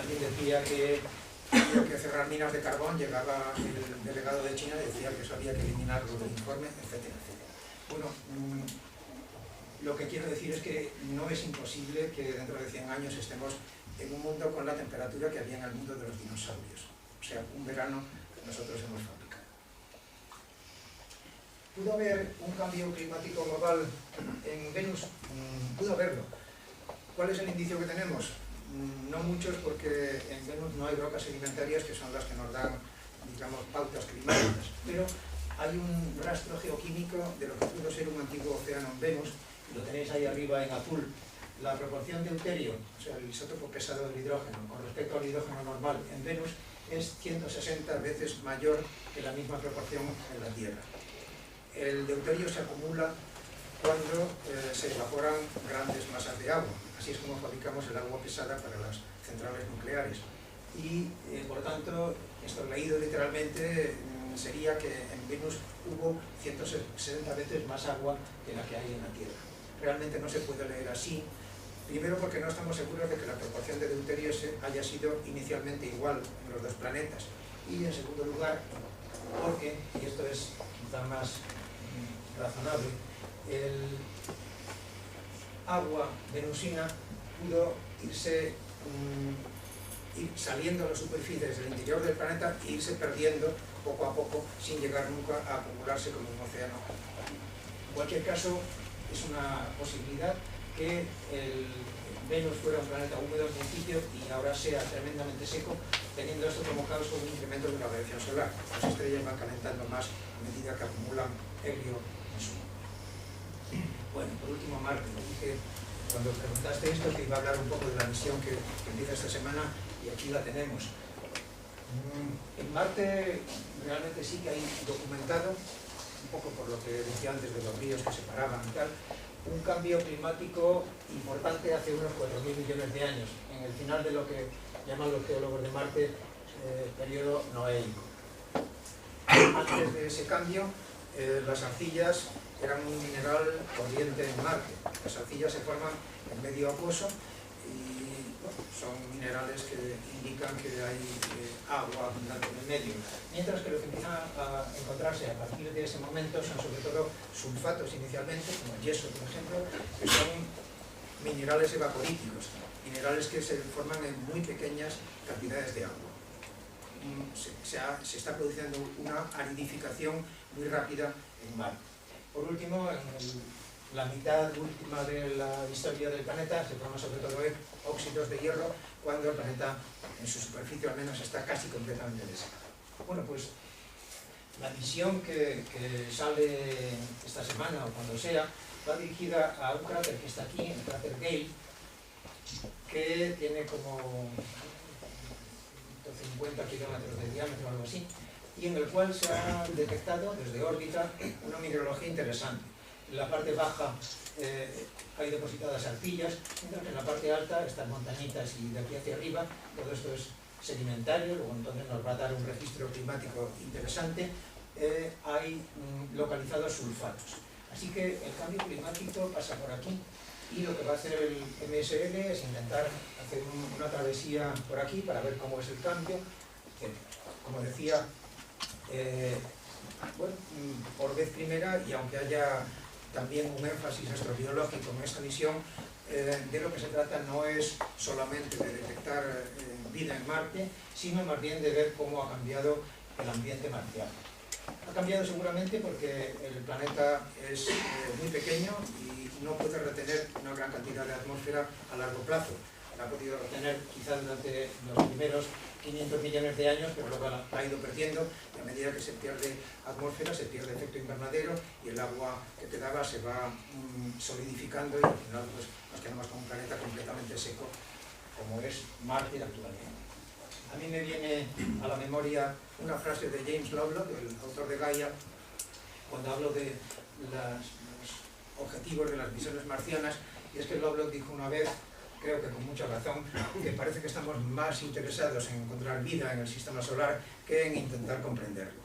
alguien decía que había que cerrar minas de carbón, llegaba el delegado de China y decía que eso había que eliminarlo del informe, etcétera, etcétera. Bueno, lo que quiero decir es que no es imposible que dentro de 100 años estemos en un mundo con la temperatura que había en el mundo de los dinosaurios. O sea, un verano que nosotros hemos fabricado. ¿Pudo haber un cambio climático global en Venus? Pudo haberlo. ¿Cuál es el indicio que tenemos? No muchos, porque en Venus no hay rocas sedimentarias que son las que nos dan, digamos, pautas climáticas, pero hay un rastro geoquímico de lo que pudo ser un antiguo océano en Venus, lo tenéis ahí arriba en azul. La proporción de deuterio, o sea, el isótopo pesado del hidrógeno, con respecto al hidrógeno normal en Venus, es 160 veces mayor que la misma proporción en la Tierra. El deuterio se acumula cuando se evaporan grandes masas de agua. Así es como fabricamos el agua pesada para las centrales nucleares. Y, por tanto, esto leído literalmente sería que en Venus hubo 160 veces más agua que la que hay en la Tierra. Realmente no se puede leer así. Primero porque no estamos seguros de que la proporción de deuterio haya sido inicialmente igual en los dos planetas. Y en segundo lugar, porque, y esto es quizá más razonable, el agua venusina pudo ir saliendo a la superficie desde el interior del planeta e irse perdiendo poco a poco sin llegar nunca a acumularse como un océano. En cualquier caso, es una posibilidad que el Venus fuera un planeta húmedo al principio y ahora sea tremendamente seco, teniendo esto como causa un incremento de la radiación solar. Las estrellas van calentando más a medida que acumulan helio en su. Bueno, por último, Marte. Me dije, cuando preguntaste esto, que iba a hablar un poco de la misión que empieza esta semana, y aquí la tenemos. En Marte realmente sí que hay documentado, un poco por lo que decía antes de los ríos que se paraban y tal, un cambio climático importante hace unos 4.000 millones de años, en el final de lo que llaman los geólogos de Marte periodo noéico. Antes de ese cambio, las arcillas eran un mineral corriente en Marte. Las arcillas se forman en medio acuoso y bueno, son minerales que indican que hay agua abundante en el medio. Mientras que lo que empiezan a encontrarse a partir de ese momento son sobre todo sulfatos inicialmente, como el yeso por ejemplo, que son minerales evaporíticos, minerales que se forman en muy pequeñas cantidades de agua. Se está produciendo una aridificación muy rápida en Marte. Por último, en la mitad última de la historia del planeta se forman sobre todo óxidos de hierro cuando el planeta en su superficie al menos está casi completamente desecado. Bueno, pues la misión que sale esta semana o cuando sea va dirigida a un cráter que está aquí, el cráter Gale, que tiene como 150 kilómetros de diámetro o algo así, y en el cual se ha detectado desde órbita una mineralogía interesante. En la parte baja hay depositadas arcillas, mientras que en la parte alta están montañitas y de aquí hacia arriba todo esto es sedimentario, luego entonces nos va a dar un registro climático interesante. Hay localizados sulfatos. Así que el cambio climático pasa por aquí y lo que va a hacer el MSL es intentar hacer una travesía por aquí para ver cómo es el cambio. Como decía, bueno, por vez primera, y aunque haya también un énfasis astrobiológico en esta misión, de lo que se trata no es solamente de detectar vida en Marte, sino más bien de ver cómo ha cambiado el ambiente marciano. Ha cambiado seguramente porque el planeta es muy pequeño y no puede retener una gran cantidad de atmósfera a largo plazo. La ha podido retener quizás durante los primeros 500 millones de años, pero luego la ha ido perdiendo, y a medida que se pierde atmósfera, se pierde efecto invernadero y el agua que quedaba se va solidificando y al final pues, nos quedamos con un planeta completamente seco, como es Marte actualmente. A mí me viene a la memoria una frase de James Lovelock, el autor de Gaia, cuando hablo de los objetivos de las misiones marcianas, y es que Lovelock dijo una vez, creo que con mucha razón, que parece que estamos más interesados en encontrar vida en el sistema solar que en intentar comprenderlo.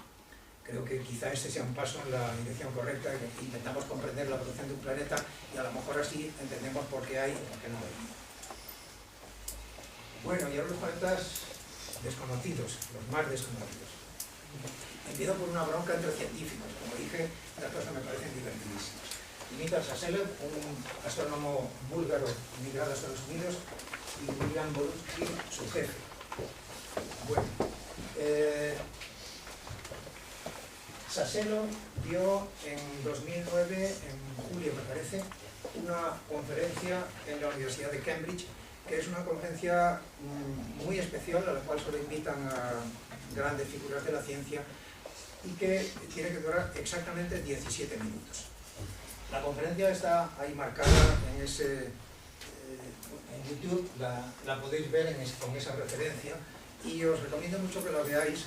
Creo que quizá este sea un paso en la dirección correcta, que intentamos comprender la evolución de un planeta y a lo mejor así entendemos por qué hay y por qué no hay. Bueno, y ahora los planetas desconocidos, los más desconocidos. Empiezo por una bronca entre científicos. Como dije, las cosas me parecen divertidísimas. Dimitar Saselev, un astrónomo búlgaro emigrado a Estados Unidos, y William Borutsky, su jefe. Bueno, Saselev dio en 2009, en julio me parece, una conferencia en la Universidad de Cambridge, que es una conferencia muy especial a la cual solo invitan a grandes figuras de la ciencia y que tiene que durar exactamente 17 minutos. La conferencia está ahí marcada en YouTube, la podéis ver con esa referencia, y os recomiendo mucho que la veáis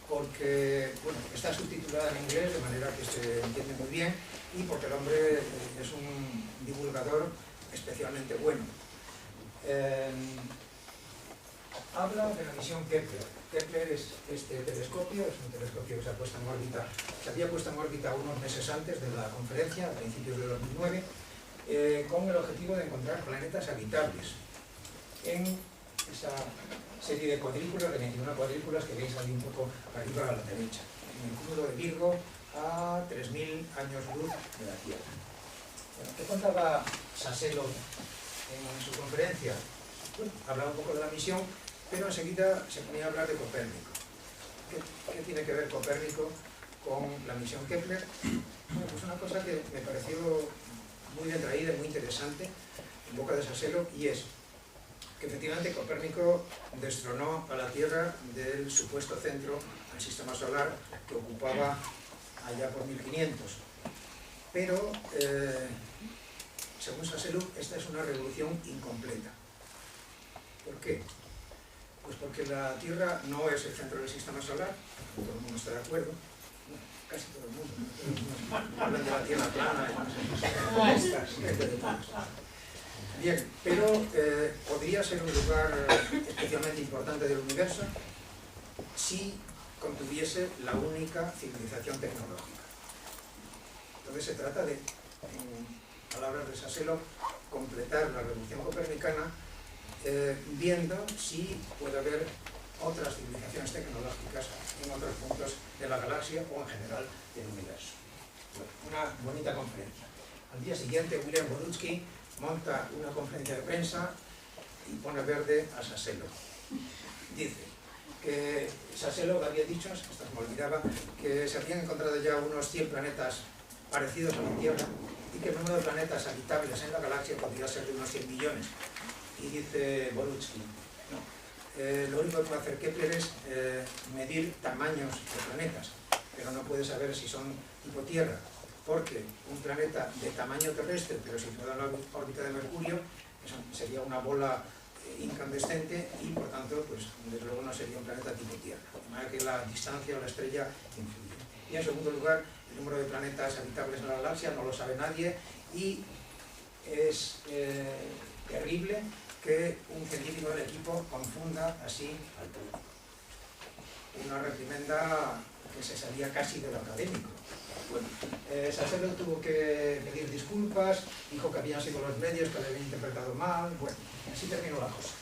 porque bueno, está subtitulada en inglés de manera que se entiende muy bien y porque el hombre es un divulgador especialmente bueno. Habla de la misión Kepler. Kepler es este telescopio, es un telescopio que se ha puesto en órbita, se había puesto en órbita unos meses antes de la conferencia, a principios de 2009, con el objetivo de encontrar planetas habitables en esa serie de cuadrículas, de 21 cuadrículas que veis ahí un poco arriba a la derecha, en el cúmulo de Virgo a 3.000 años luz de la Tierra. Bueno, ¿qué contaba Saselev en su conferencia? Bueno, hablaba un poco de la misión, pero enseguida se ponía a hablar de Copérnico. ¿Qué tiene que ver Copérnico con la misión Kepler? Bueno, pues una cosa que me pareció muy bien traída y muy interesante en boca de Saselev, y es que efectivamente Copérnico destronó a la Tierra del supuesto centro del sistema solar que ocupaba allá por 1500. Pero, según Saselev, esta es una revolución incompleta. ¿Por qué? Pues porque la Tierra no es el centro del sistema solar, todo el mundo está de acuerdo, casi todo el mundo, hablan de la Tierra plana y bien, pero podría ser un lugar especialmente importante del universo si contuviese la única civilización tecnológica. Entonces se trata de, en palabras de Saselev, completar la revolución copernicana viendo si puede haber otras civilizaciones tecnológicas en otros puntos de la galaxia o en general del universo. Una bonita conferencia. Al día siguiente, William Borutsky monta una conferencia de prensa y pone verde a Saselev. Dice que Saselev había dicho, hasta se me olvidaba, que se habían encontrado ya unos 100 planetas parecidos a la Tierra y que el número de planetas habitables en la galaxia podría ser de unos 100 millones. Y dice Borutsky, no, lo único que puede hacer Kepler es medir tamaños de planetas, pero no puede saber si son tipo Tierra, porque un planeta de tamaño terrestre, pero situado en la órbita de Mercurio, Eso sería una bola incandescente y por tanto, pues desde luego no sería un planeta tipo Tierra, de manera que la distancia o la estrella influye. Y en segundo lugar, el número de planetas habitables en la galaxia no lo sabe nadie y es terrible que un científico del equipo confunda así al público. Una reprimenda que se salía casi de lo académico. Bueno, Salcedo tuvo que pedir disculpas, dijo que habían sido los medios que lo habían interpretado mal, bueno, así terminó la cosa.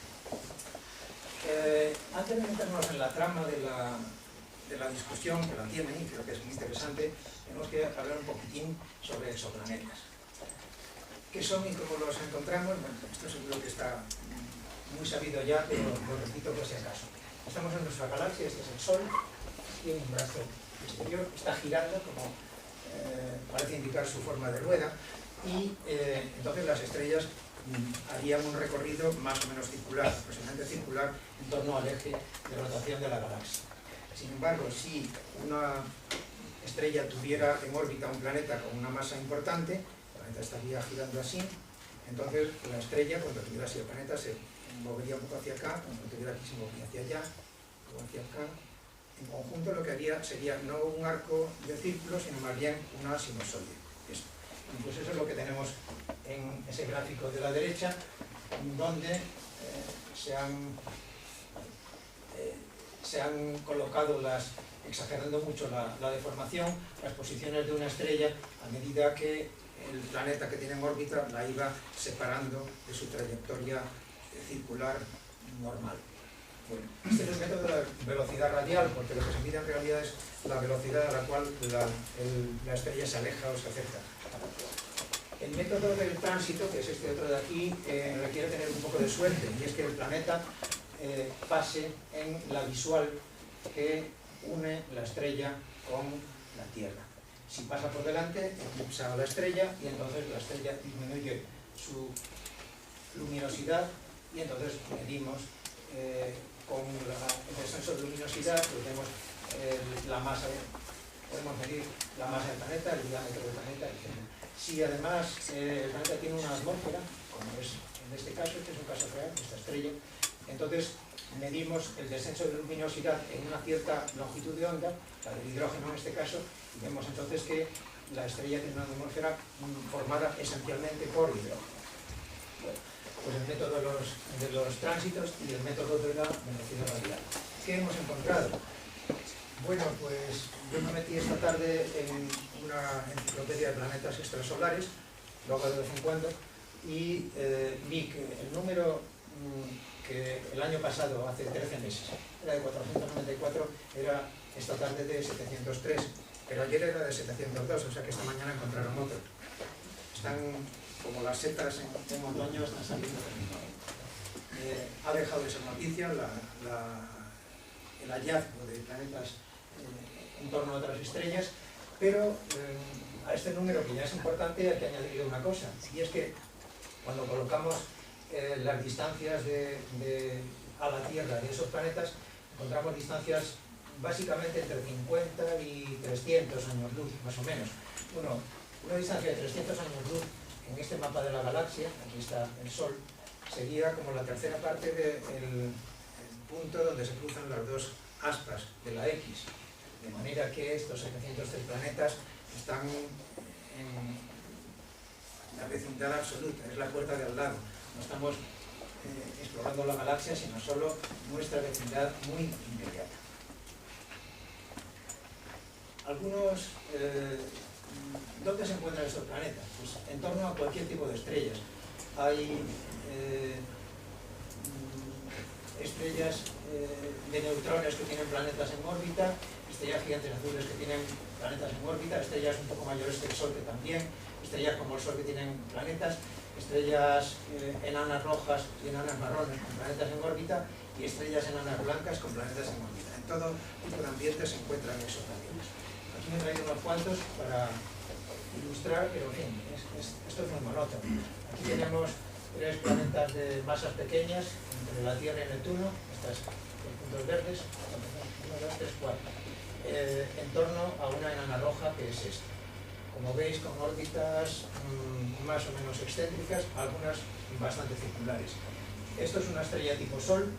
Antes de meternos en la trama de la discusión, que la tiene y creo que es muy interesante, tenemos que hablar un poquitín sobre exoplanetas. ¿Qué son y cómo los encontramos? Bueno, esto seguro que está muy sabido ya, pero lo repito por si acaso. Estamos en nuestra galaxia, este es el Sol, tiene un brazo exterior, está girando como parece indicar su forma de rueda y entonces las estrellas harían un recorrido más o menos circular, aproximadamente circular, en torno al eje de rotación de la galaxia. Sin embargo, si una estrella tuviera en órbita un planeta con una masa importante, el planeta estaría girando así, entonces la estrella, cuando tuviera así el planeta, se movería un poco hacia acá, cuando tuviera aquí se movería hacia allá, luego hacia acá. En conjunto lo que haría sería no un arco de círculo, sino más bien una sinusoide. Pues eso es lo que tenemos en ese gráfico de la derecha, donde se han colocado exagerando mucho la deformación, las posiciones de una estrella a medida que el planeta que tiene en órbita la iba separando de su trayectoria circular normal. Bueno, este es el método de la velocidad radial, porque lo que se mide en realidad es la velocidad a la cual la estrella se aleja o se acerca. El método del tránsito, que es este otro de aquí, requiere tener un poco de suerte, y es que el planeta pase en la visual que une la estrella con la Tierra. Si pasa por delante, eclipsa a la estrella, y entonces la estrella disminuye su luminosidad, y entonces medimos con el descenso de luminosidad, tenemos la masa, podemos medir la masa del planeta, el diámetro del planeta, etc. Si además el planeta tiene una atmósfera, como es en este caso, este es un caso real, esta estrella, entonces medimos el descenso de luminosidad en una cierta longitud de onda, la del hidrógeno en este caso, y vemos entonces que la estrella tiene una atmósfera formada esencialmente por hidrógeno. Bueno, pues el método de los tránsitos y el método de la velocidad radial. ¿Qué hemos encontrado? Bueno, pues yo me metí esta tarde en una enciclopedia de planetas extrasolares, lo hago de vez en cuando, y vi que el número que el año pasado, hace 13 meses, era de 494, era esta tarde de 703, pero ayer era de 702, o sea que esta mañana encontraron otro. Están como las setas en otoño, están saliendo. Ha dejado de ser noticia el hallazgo de planetas en torno a otras estrellas, pero a este número, que ya es importante, hay que añadirle una cosa, y es que cuando colocamos las distancias a la Tierra de esos planetas, encontramos distancias básicamente entre 50 y 300 años luz, más o menos. Bueno, una distancia de 300 años luz en este mapa de la galaxia, aquí está el Sol, sería como la tercera parte del punto donde se cruzan las dos aspas de la X, de manera que estos 703 planetas están en la vecindad absoluta, es la puerta de al lado. No estamos explorando la galaxia, sino solo nuestra vecindad muy inmediata. ¿Dónde se encuentran estos planetas? Pues en torno a cualquier tipo de estrellas. Hay estrellas de neutrones que tienen planetas en órbita, estrellas gigantes azules que tienen planetas en órbita, estrellas un poco mayores que el Sol que también, estrellas como el Sol que tienen planetas, estrellas enanas rojas y enanas marrones con planetas en órbita y estrellas enanas blancas con planetas en órbita. En todo tipo de ambientes se encuentran exoplanetas. Aquí me he traído unos cuantos para ilustrar, pero en fin, esto es muy monótono. Aquí tenemos 3 planetas de masas pequeñas entre la Tierra y Neptuno, estos puntos verdes, 1, 2, 3, 4, en torno a una enana roja que es esta. como veis, con órbitas más o menos excéntricas, algunas bastante circulares. Esto es una estrella tipo Sol,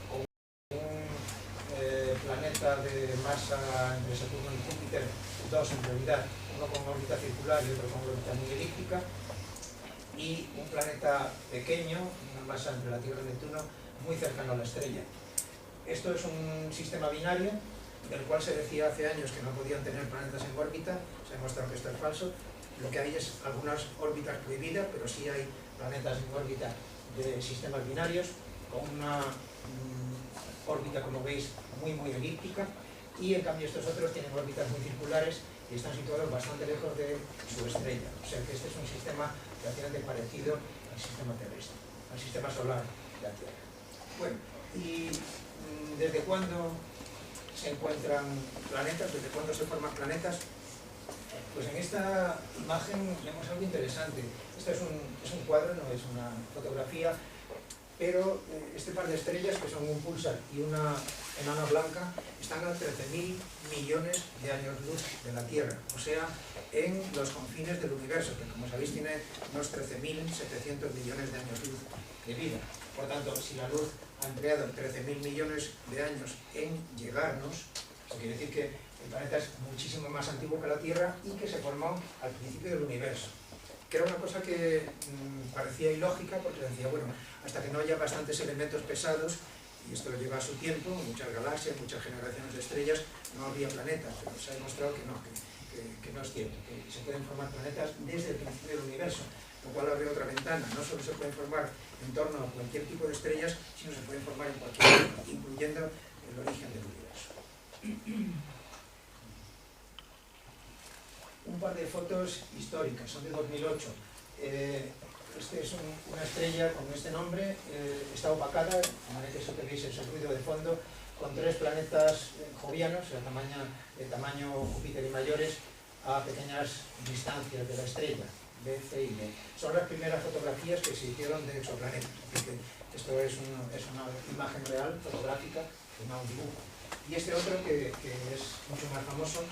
con un planeta de masa entre Saturno y Júpiter, dos en realidad, uno con órbita circular y otro con órbita muy elíptica, y un planeta pequeño, una masa entre la Tierra y Neptuno, muy cercano a la estrella. Esto es un sistema binario, del cual se decía hace años que no podían tener planetas en órbita. Se ha demostrado que esto es falso. Lo que hay es algunas órbitas prohibidas, pero sí hay planetas en órbita de sistemas binarios, con una órbita, como veis, muy elíptica, y en cambio estos otros tienen órbitas muy circulares y están situados bastante lejos de su estrella. O sea que este es un sistema relativamente parecido al sistema terrestre, al sistema solar de la Tierra. Bueno, ¿y desde cuándo se encuentran planetas? ¿Desde cuándo se forman planetas? Pues en esta imagen vemos algo interesante. Este es un cuadro, no es una fotografía, pero este par de estrellas, que son un púlsar y una enana blanca, están a 13.000 millones de años luz de la Tierra, o sea, en los confines del universo, que como sabéis tiene unos 13.700 millones de años luz de vida. Por tanto, si la luz ha empleado 13.000 millones de años en llegarnos, eso quiere decir que el planeta es muchísimo más antiguo que la Tierra y que se formó al principio del universo. Que era una cosa que parecía ilógica, porque decía, bueno, hasta que no haya bastantes elementos pesados, y esto lleva su tiempo, muchas galaxias, muchas generaciones de estrellas, no habría planetas, pero se ha demostrado que no, que no es cierto, que se pueden formar planetas desde el principio del universo, lo cual abre otra ventana. No solo se pueden formar en torno a cualquier tipo de estrellas, sino se pueden formar en cualquier, incluyendo el origen del universo. Un par de fotos históricas, son de 2008. Este es una estrella con este nombre, está opacada, de manera que eso que veis es el ruido de fondo, con tres planetas jovianos, de tamaño Júpiter y mayores, a pequeñas distancias de la estrella, B, C y D. Son las primeras fotografías que se hicieron de exoplanetas, así que esto es una imagen real, fotográfica, no un dibujo. Y este otro, que es mucho más famoso,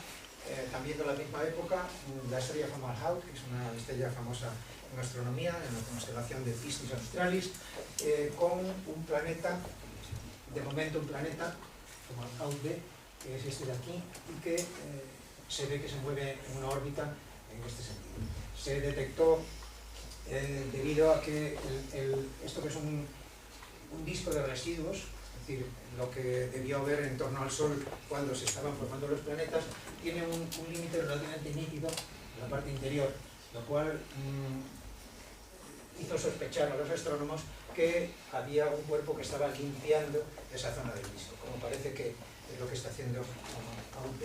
también de la misma época, la estrella Fomalhaut, que es una estrella famosa en astronomía, en la constelación de Piscis Australis, con un planeta, de momento un planeta, Fomalhaut B, que es este de aquí, y que se ve que se mueve en una órbita en este sentido. Se detectó debido a que esto que es un disco de residuos, es decir, lo que debió haber en torno al Sol cuando se estaban formando los planetas, tiene un límite relativamente nítido en la parte interior, lo cual hizo sospechar a los astrónomos que había un cuerpo que estaba limpiando esa zona del disco, como parece que es lo que está haciendo AUP.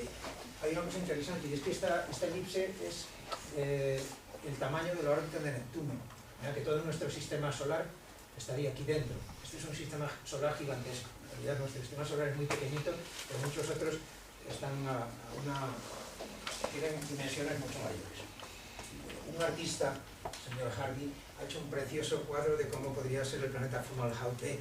Hay una cosa interesante, y es que esta elipse es el tamaño de la órbita de Neptuno. Mira que todo nuestro sistema solar estaría aquí dentro. Este es un sistema solar gigantesco. En realidad nuestro sistema solar es muy pequeñito, pero muchos otros tienen dimensiones mucho mayores. Un artista, señor Hardy, ha hecho un precioso cuadro de cómo podría ser el planeta Fomalhaut B.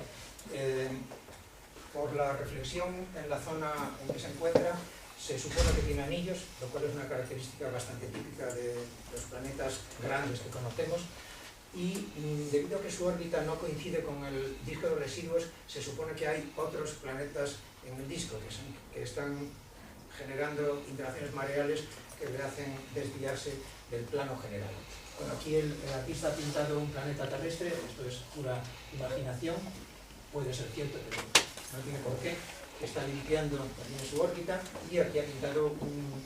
Por la reflexión en la zona en que se encuentra, se supone que tiene anillos, lo cual es una característica bastante típica de los planetas grandes que conocemos, y debido a que su órbita no coincide con el disco de residuos, se supone que hay otros planetas en el disco que están generando interacciones mareales que le hacen desviarse del plano general. Bueno, aquí el artista ha pintado un planeta terrestre, esto es pura imaginación, puede ser cierto, pero no tiene por qué, que está limpiando también su órbita, y aquí ha pintado un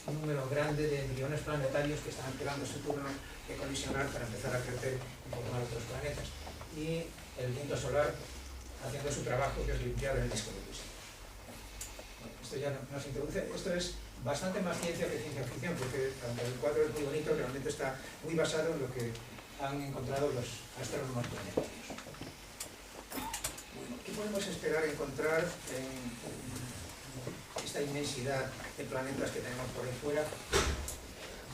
número grande de embriones planetarios que están esperando su turno de colisionar para empezar a crecer y formar otros planetas. Y el viento solar haciendo su trabajo, que es limpiar el disco de luz. Bueno, esto ya nos introduce, esto es bastante más ciencia que ciencia ficción, porque aunque el cuadro es muy bonito, realmente está muy basado en lo que han encontrado los astrónomos planetarios. Bueno, ¿qué podemos esperar encontrar en esta inmensidad de planetas que tenemos por ahí fuera?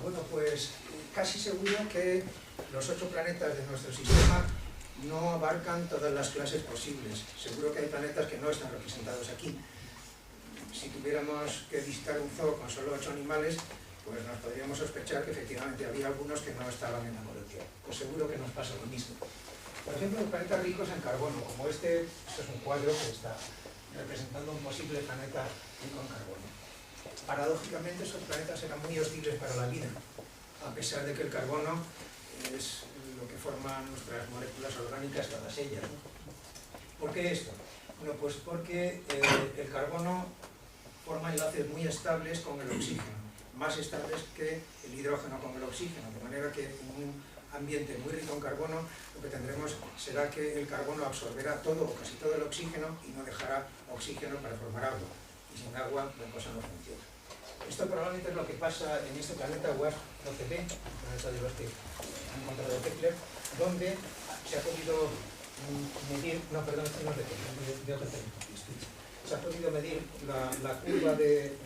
Bueno, pues casi seguro que los 8 planetas de nuestro sistema no abarcan todas las clases posibles. Seguro que hay planetas que no están representados aquí. Si tuviéramos que visitar un zoo con solo 8 animales, pues nos podríamos sospechar que efectivamente había algunos que no estaban en la colección. Pues seguro que nos pasa lo mismo. Por ejemplo, los planetas ricos en carbono, como este es un cuadro que está representando un posible planeta rico en carbono. Paradójicamente, esos planetas eran muy hostiles para la vida, a pesar de que el carbono es lo que forman nuestras moléculas orgánicas, todas ellas, ¿no? ¿Por qué esto? Bueno, pues porque el carbono forma enlaces muy estables con el oxígeno, más estables que el hidrógeno con el oxígeno, de manera que en un ambiente muy rico en carbono lo que tendremos será que el carbono absorberá todo o casi todo el oxígeno y no dejará oxígeno para formar agua, y sin agua la cosa no funciona. Esto probablemente es lo que pasa en este planeta WASP-12b, el planeta de los que ha encontrado Kepler, donde se ha podido medir, no, perdón, este no es de Kepler, de otro telescopio. Se ha podido medir la curva de,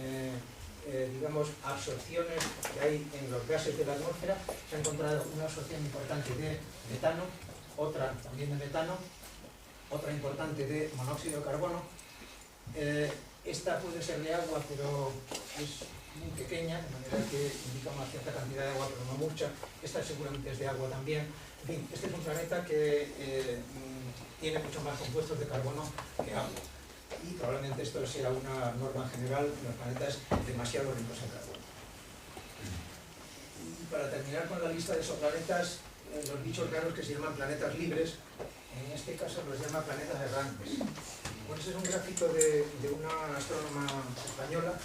digamos, absorciones que hay en los gases de la atmósfera. Se ha encontrado una absorción importante de metano, otra también de metano, otra importante de monóxido de carbono. Esta puede ser de agua, pero es muy pequeña, de manera que indica una cierta cantidad de agua, pero no mucha. Esta seguramente es de agua también. En fin, este es un planeta que tiene mucho más compuestos de carbono que agua. Y probablemente esto sea una norma general en los planetas demasiado ricos en carbono. Y para terminar con la lista de exoplanetas, los bichos raros que se llaman planetas libres, en este caso los llama planetas errantes. Bueno, este es un gráfico de una astrónoma española,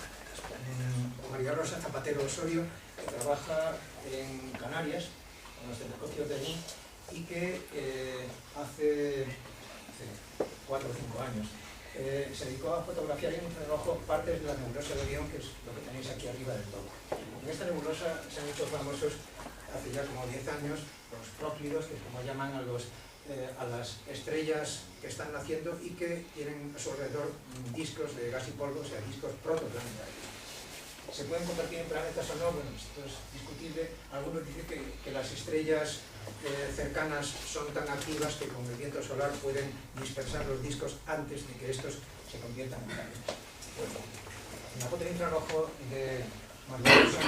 María Rosa Zapatero Osorio, que trabaja en Canarias, con los telescopios de allí, y que hace 4 o 5 años se dedicó a fotografiar en infrarrojo partes de la nebulosa de Orión, que es lo que tenéis aquí arriba del todo. En esta nebulosa se han hecho famosos hace ya como 10 años los próclidos, que es como llaman a las estrellas que están naciendo y que tienen a su alrededor discos de gas y polvo, o sea, discos protoplanetarios. ¿Se pueden convertir en planetas o no? Bueno, esto es discutible. Algunos dicen que las estrellas cercanas son tan activas que con el viento solar pueden dispersar los discos antes de que estos se conviertan en planetas. Bueno, en la foto de infrarrojo de María Rosa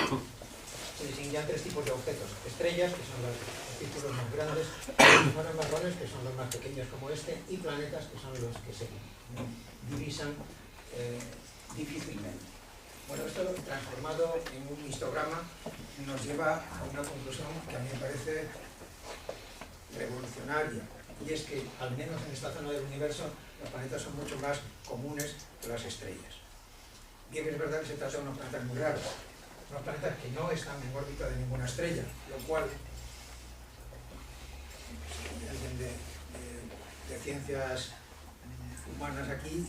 se distinguían 3 tipos de objetos: estrellas, que son los círculos más grandes, enanos marrones, que son los más pequeños como este, y planetas, que son los que se divisan difícilmente. Bueno, esto transformado en un histograma nos lleva a una conclusión que a mí me parece revolucionaria, y es que, al menos en esta zona del universo, los planetas son mucho más comunes que las estrellas. Bien, es verdad que se trata de unos planetas muy raros, unos planetas que no están en órbita de ninguna estrella, lo cual alguien de ciencias humanas aquí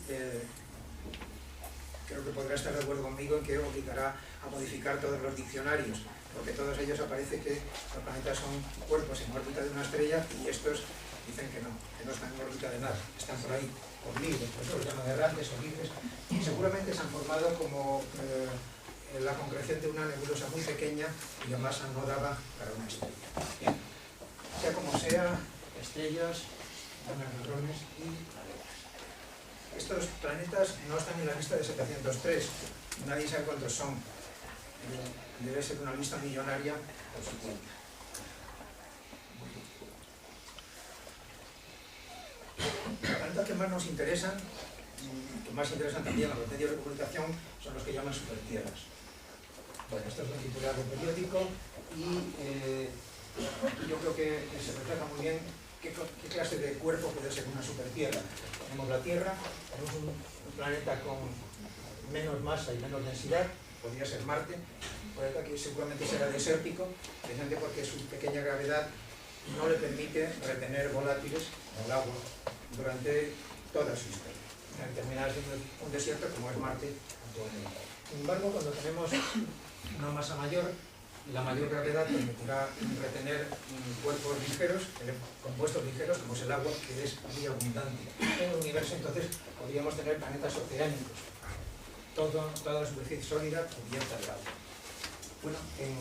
creo que podrá estar de acuerdo conmigo en que obligará a modificar todos los diccionarios, porque todos ellos aparece que los planetas son cuerpos en órbita de una estrella y estos dicen que no están en órbita de nada, están por ahí, por libres, por eso los llaman errantes o libres, y seguramente se han formado como la concreción de una nebulosa muy pequeña cuya masa no daba para una estrella. Bien. Sea como sea, estrellas, neutrones y planetas. Estos planetas no están en la lista de 703, nadie sabe cuántos son. Debe ser una lista millonaria por su cuenta. Los planetas que más nos interesan, que más interesan también a los medios de comunicación, son los que llaman supertierras. Bueno, esto es un titular de un periódico y yo creo que se refleja muy bien qué clase de cuerpo puede ser una supertierra. Tenemos la Tierra, tenemos un planeta con menos masa y menos densidad, podría ser Marte, un planeta que seguramente será desértico, precisamente porque su pequeña gravedad no le permite retener volátiles o el agua durante toda su historia. Terminará siendo un desierto como es Marte actualmente. Sin embargo, cuando tenemos una masa mayor, la mayor gravedad permitirá retener cuerpos ligeros, compuestos ligeros, como es el agua, que es muy abundante. En el universo, entonces, podríamos tener planetas oceánicos, toda la superficie sólida cubierta de agua. Bueno, en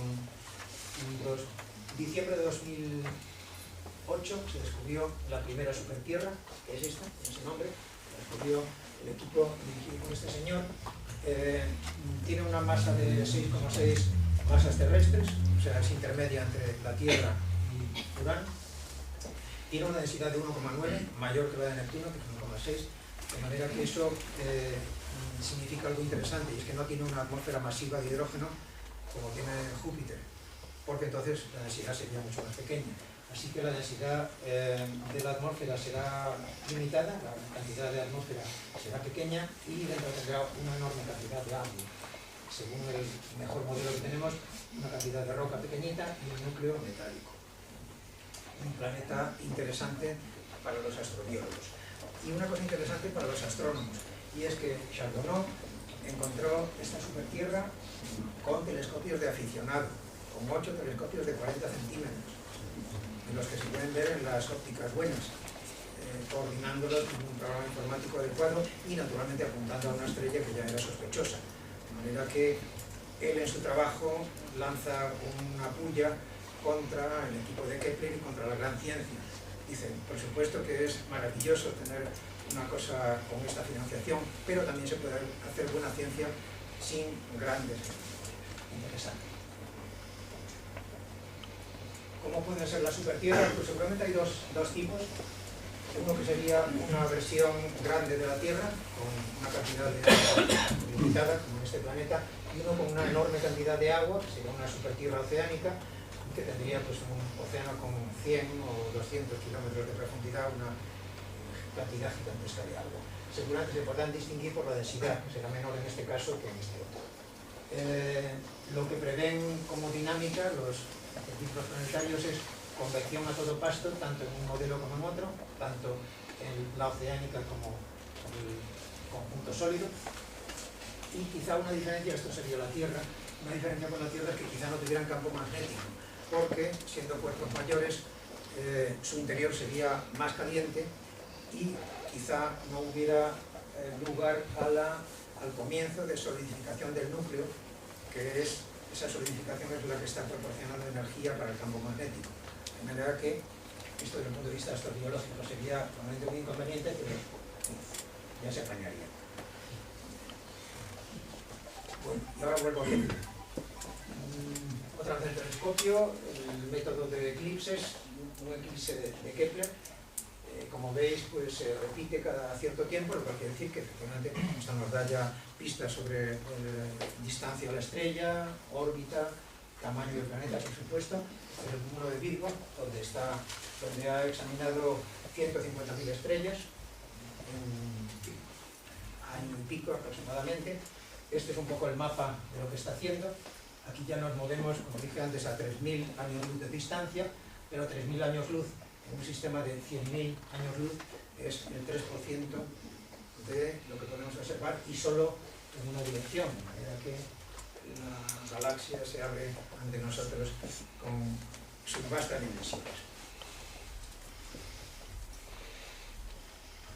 diciembre de 2008 se descubrió la primera supertierra, que es esta, con ese nombre. La descubrió el equipo dirigido por este señor. Tiene una masa de 6,6 masas terrestres, o sea, es intermedia entre la Tierra y Urano. Tiene una densidad de 1,9, mayor que la de Neptuno, que es 1,6, de manera que eso significa algo interesante, y es que no tiene una atmósfera masiva de hidrógeno como tiene Júpiter, porque entonces la densidad sería mucho más pequeña. Así que la densidad de la atmósfera será limitada, la cantidad de atmósfera será pequeña y dentro tendrá una enorme cantidad de agua. Según el mejor modelo que tenemos, una cantidad de roca pequeñita y un núcleo metálico. Un planeta interesante para los astrobiólogos. Y una cosa interesante para los astrónomos, y es que Chardonnay encontró esta supertierra con telescopios de aficionado, con 8 telescopios de 40 centímetros, de los que se pueden ver en las ópticas buenas, coordinándolos con un programa informático adecuado y naturalmente apuntando a una estrella que ya era sospechosa. De manera que él en su trabajo lanza una pulla contra el equipo de Kepler y contra la gran ciencia. Dice, por supuesto que es maravilloso tener una cosa con esta financiación, pero también se puede hacer buena ciencia sin grandes interesantes. ¿Cómo pueden ser las supertierras? Pues seguramente hay dos tipos. Uno que sería una versión grande de la Tierra, con una cantidad de agua limitada, como en este planeta, y uno con una enorme cantidad de agua, que sería una supertierra oceánica, que tendría pues, un océano con 100 o 200 kilómetros de profundidad, una cantidad gigantesca de agua. Seguramente se podrán distinguir por la densidad, que será menor en este caso que en este otro. Lo que prevén como dinámica los científicos planetarios es convección a todo pasto, tanto en un modelo como en otro, tanto en la oceánica como el conjunto sólido. Y quizá una diferencia, esto sería la Tierra, una diferencia con la Tierra es que quizá no tuvieran campo magnético, porque siendo cuerpos mayores su interior sería más caliente y quizá no hubiera lugar al comienzo de solidificación del núcleo, que esa solidificación es la que está proporcionando energía para el campo magnético. De manera que esto desde el punto de vista astrobiológico sería realmente un inconveniente, pero ya se apañaría. Bueno, y ahora vuelvo a Kepler. Otra vez el telescopio, el método de eclipses, un eclipse de Kepler, como veis, pues se repite cada cierto tiempo, lo que quiere decir que efectivamente esto nos da ya pistas sobre distancia a la estrella, órbita, tamaño del planeta, por supuesto. Este es el número de Virgo, donde ha examinado 150.000 estrellas, en año y pico aproximadamente. Este es un poco el mapa de lo que está haciendo. Aquí ya nos movemos, como dije antes, a 3.000 años luz de distancia, pero 3.000 años luz en un sistema de 100.000 años luz es el 3% de lo que podemos observar y solo en una dirección, de manera que la galaxia se abre ante nosotros con sus vastas dimensiones.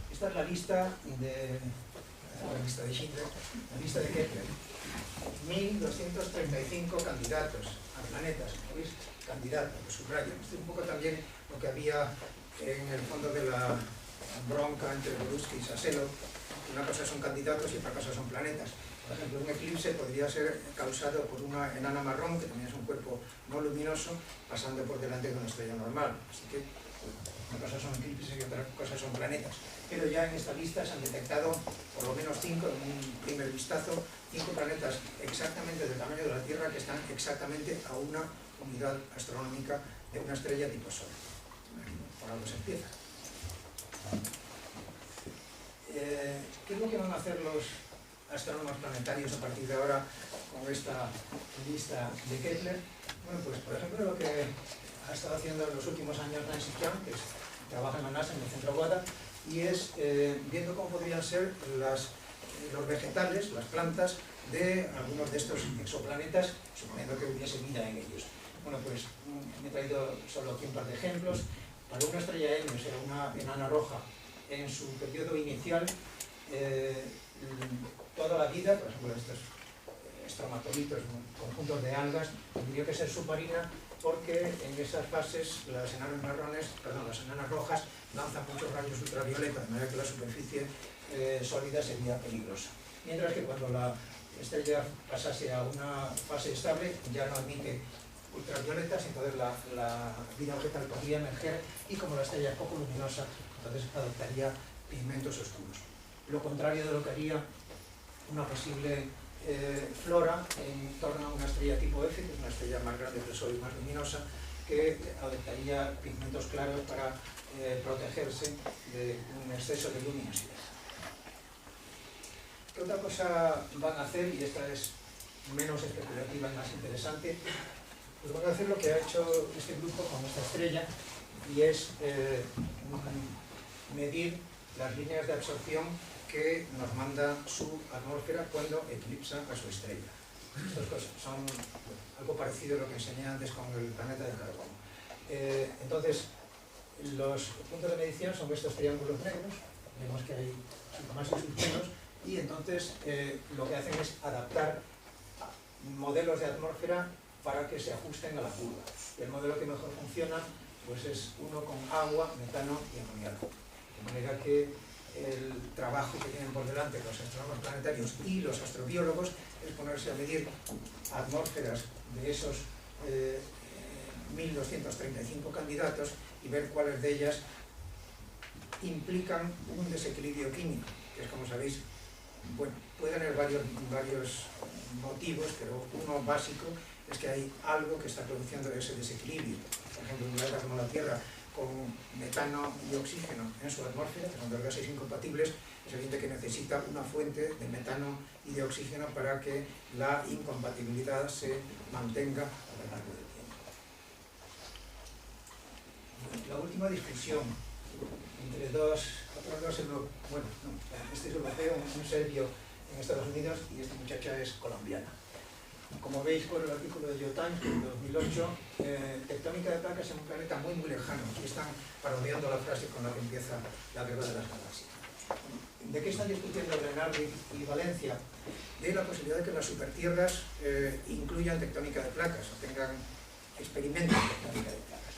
Esta es la lista de Schindler, la lista de Kepler. 1.235 candidatos a planetas, como veis, candidatos, lo subrayo. Esto es un poco también lo que había en el fondo de la bronca entre Borussky y Saselov. Una cosa son candidatos y otra cosa son planetas. Por ejemplo, un eclipse podría ser causado por una enana marrón, que también es un cuerpo no luminoso, pasando por delante de una estrella normal. Así que una cosa son eclipses y otra cosa son planetas. Pero ya en esta lista se han detectado por lo menos 5, en un primer vistazo, 5 planetas exactamente del tamaño de la Tierra que están exactamente a una unidad astronómica de una estrella tipo Sol. Por algo se empieza. ¿Qué es lo que van a hacer los astrónomos planetarios a partir de ahora con esta lista de Kepler? Bueno, pues por ejemplo lo que ha estado haciendo en los últimos años Nancy Young, que trabaja en la NASA, en el Centro Goddard, y es viendo cómo podrían ser los vegetales, las plantas de algunos de estos exoplanetas, suponiendo que hubiese vida en ellos. Bueno, pues me he traído solo aquí un par de ejemplos. Para una estrella M, o sea, una enana roja, en su periodo inicial, toda la vida, por ejemplo, estos estromatolitos, conjuntos de algas, tendría que ser submarina, porque en esas fases las enanas rojas lanzan muchos rayos ultravioleta, de manera que la superficie sólida sería peligrosa. Mientras que cuando la estrella pasase a una fase estable, ya no emite ultravioletas, entonces la vida vegetal podría emerger y como la estrella es poco luminosa, entonces adoptaría pigmentos oscuros. Lo contrario de lo que haría una posible flora en torno a una estrella tipo F, que es una estrella más grande del Sol y más luminosa, que adoptaría pigmentos claros para protegerse de un exceso de luminosidad. ¿Qué otra cosa van a hacer? Y esta es menos especulativa y más interesante. Pues van a hacer lo que ha hecho este grupo con esta estrella, y es medir las líneas de absorción que nos manda su atmósfera cuando eclipsa a su estrella. Estas cosas son algo parecido a lo que enseñé antes con el planeta de carbono. Entonces, los puntos de medición son estos triángulos negros, vemos que hay sus más y sus menos, y entonces lo que hacen es adaptar modelos de atmósfera para que se ajusten a la curva. Y el modelo que mejor funciona pues es uno con agua, metano y amoníaco. De manera que el trabajo que tienen por delante los astrónomos planetarios y los astrobiólogos es ponerse a medir atmósferas de esos 1.235 candidatos y ver cuáles de ellas implican un desequilibrio químico, que es, como sabéis, bueno, puede tener varios motivos, pero uno básico es que hay algo que está produciendo ese desequilibrio. Por ejemplo, un planeta como la Tierra, con metano y oxígeno en su atmósfera, que son dos gases incompatibles, es evidente que necesita una fuente de metano y de oxígeno para que la incompatibilidad se mantenga a lo largo del tiempo. La última discusión entre otros dos, este es europeo, un serbio en Estados Unidos y esta muchacha es colombiana. Como veis por el artículo de Geotimes de 2008, tectónica de placas en un planeta muy lejano. Aquí están parodiando la frase con la que empieza la guerra de las galaxias. ¿De qué están discutiendo Lenardi y Valencia? De la posibilidad de que las supertierras incluyan tectónica de placas, o tengan experimentos de tectónica de placas.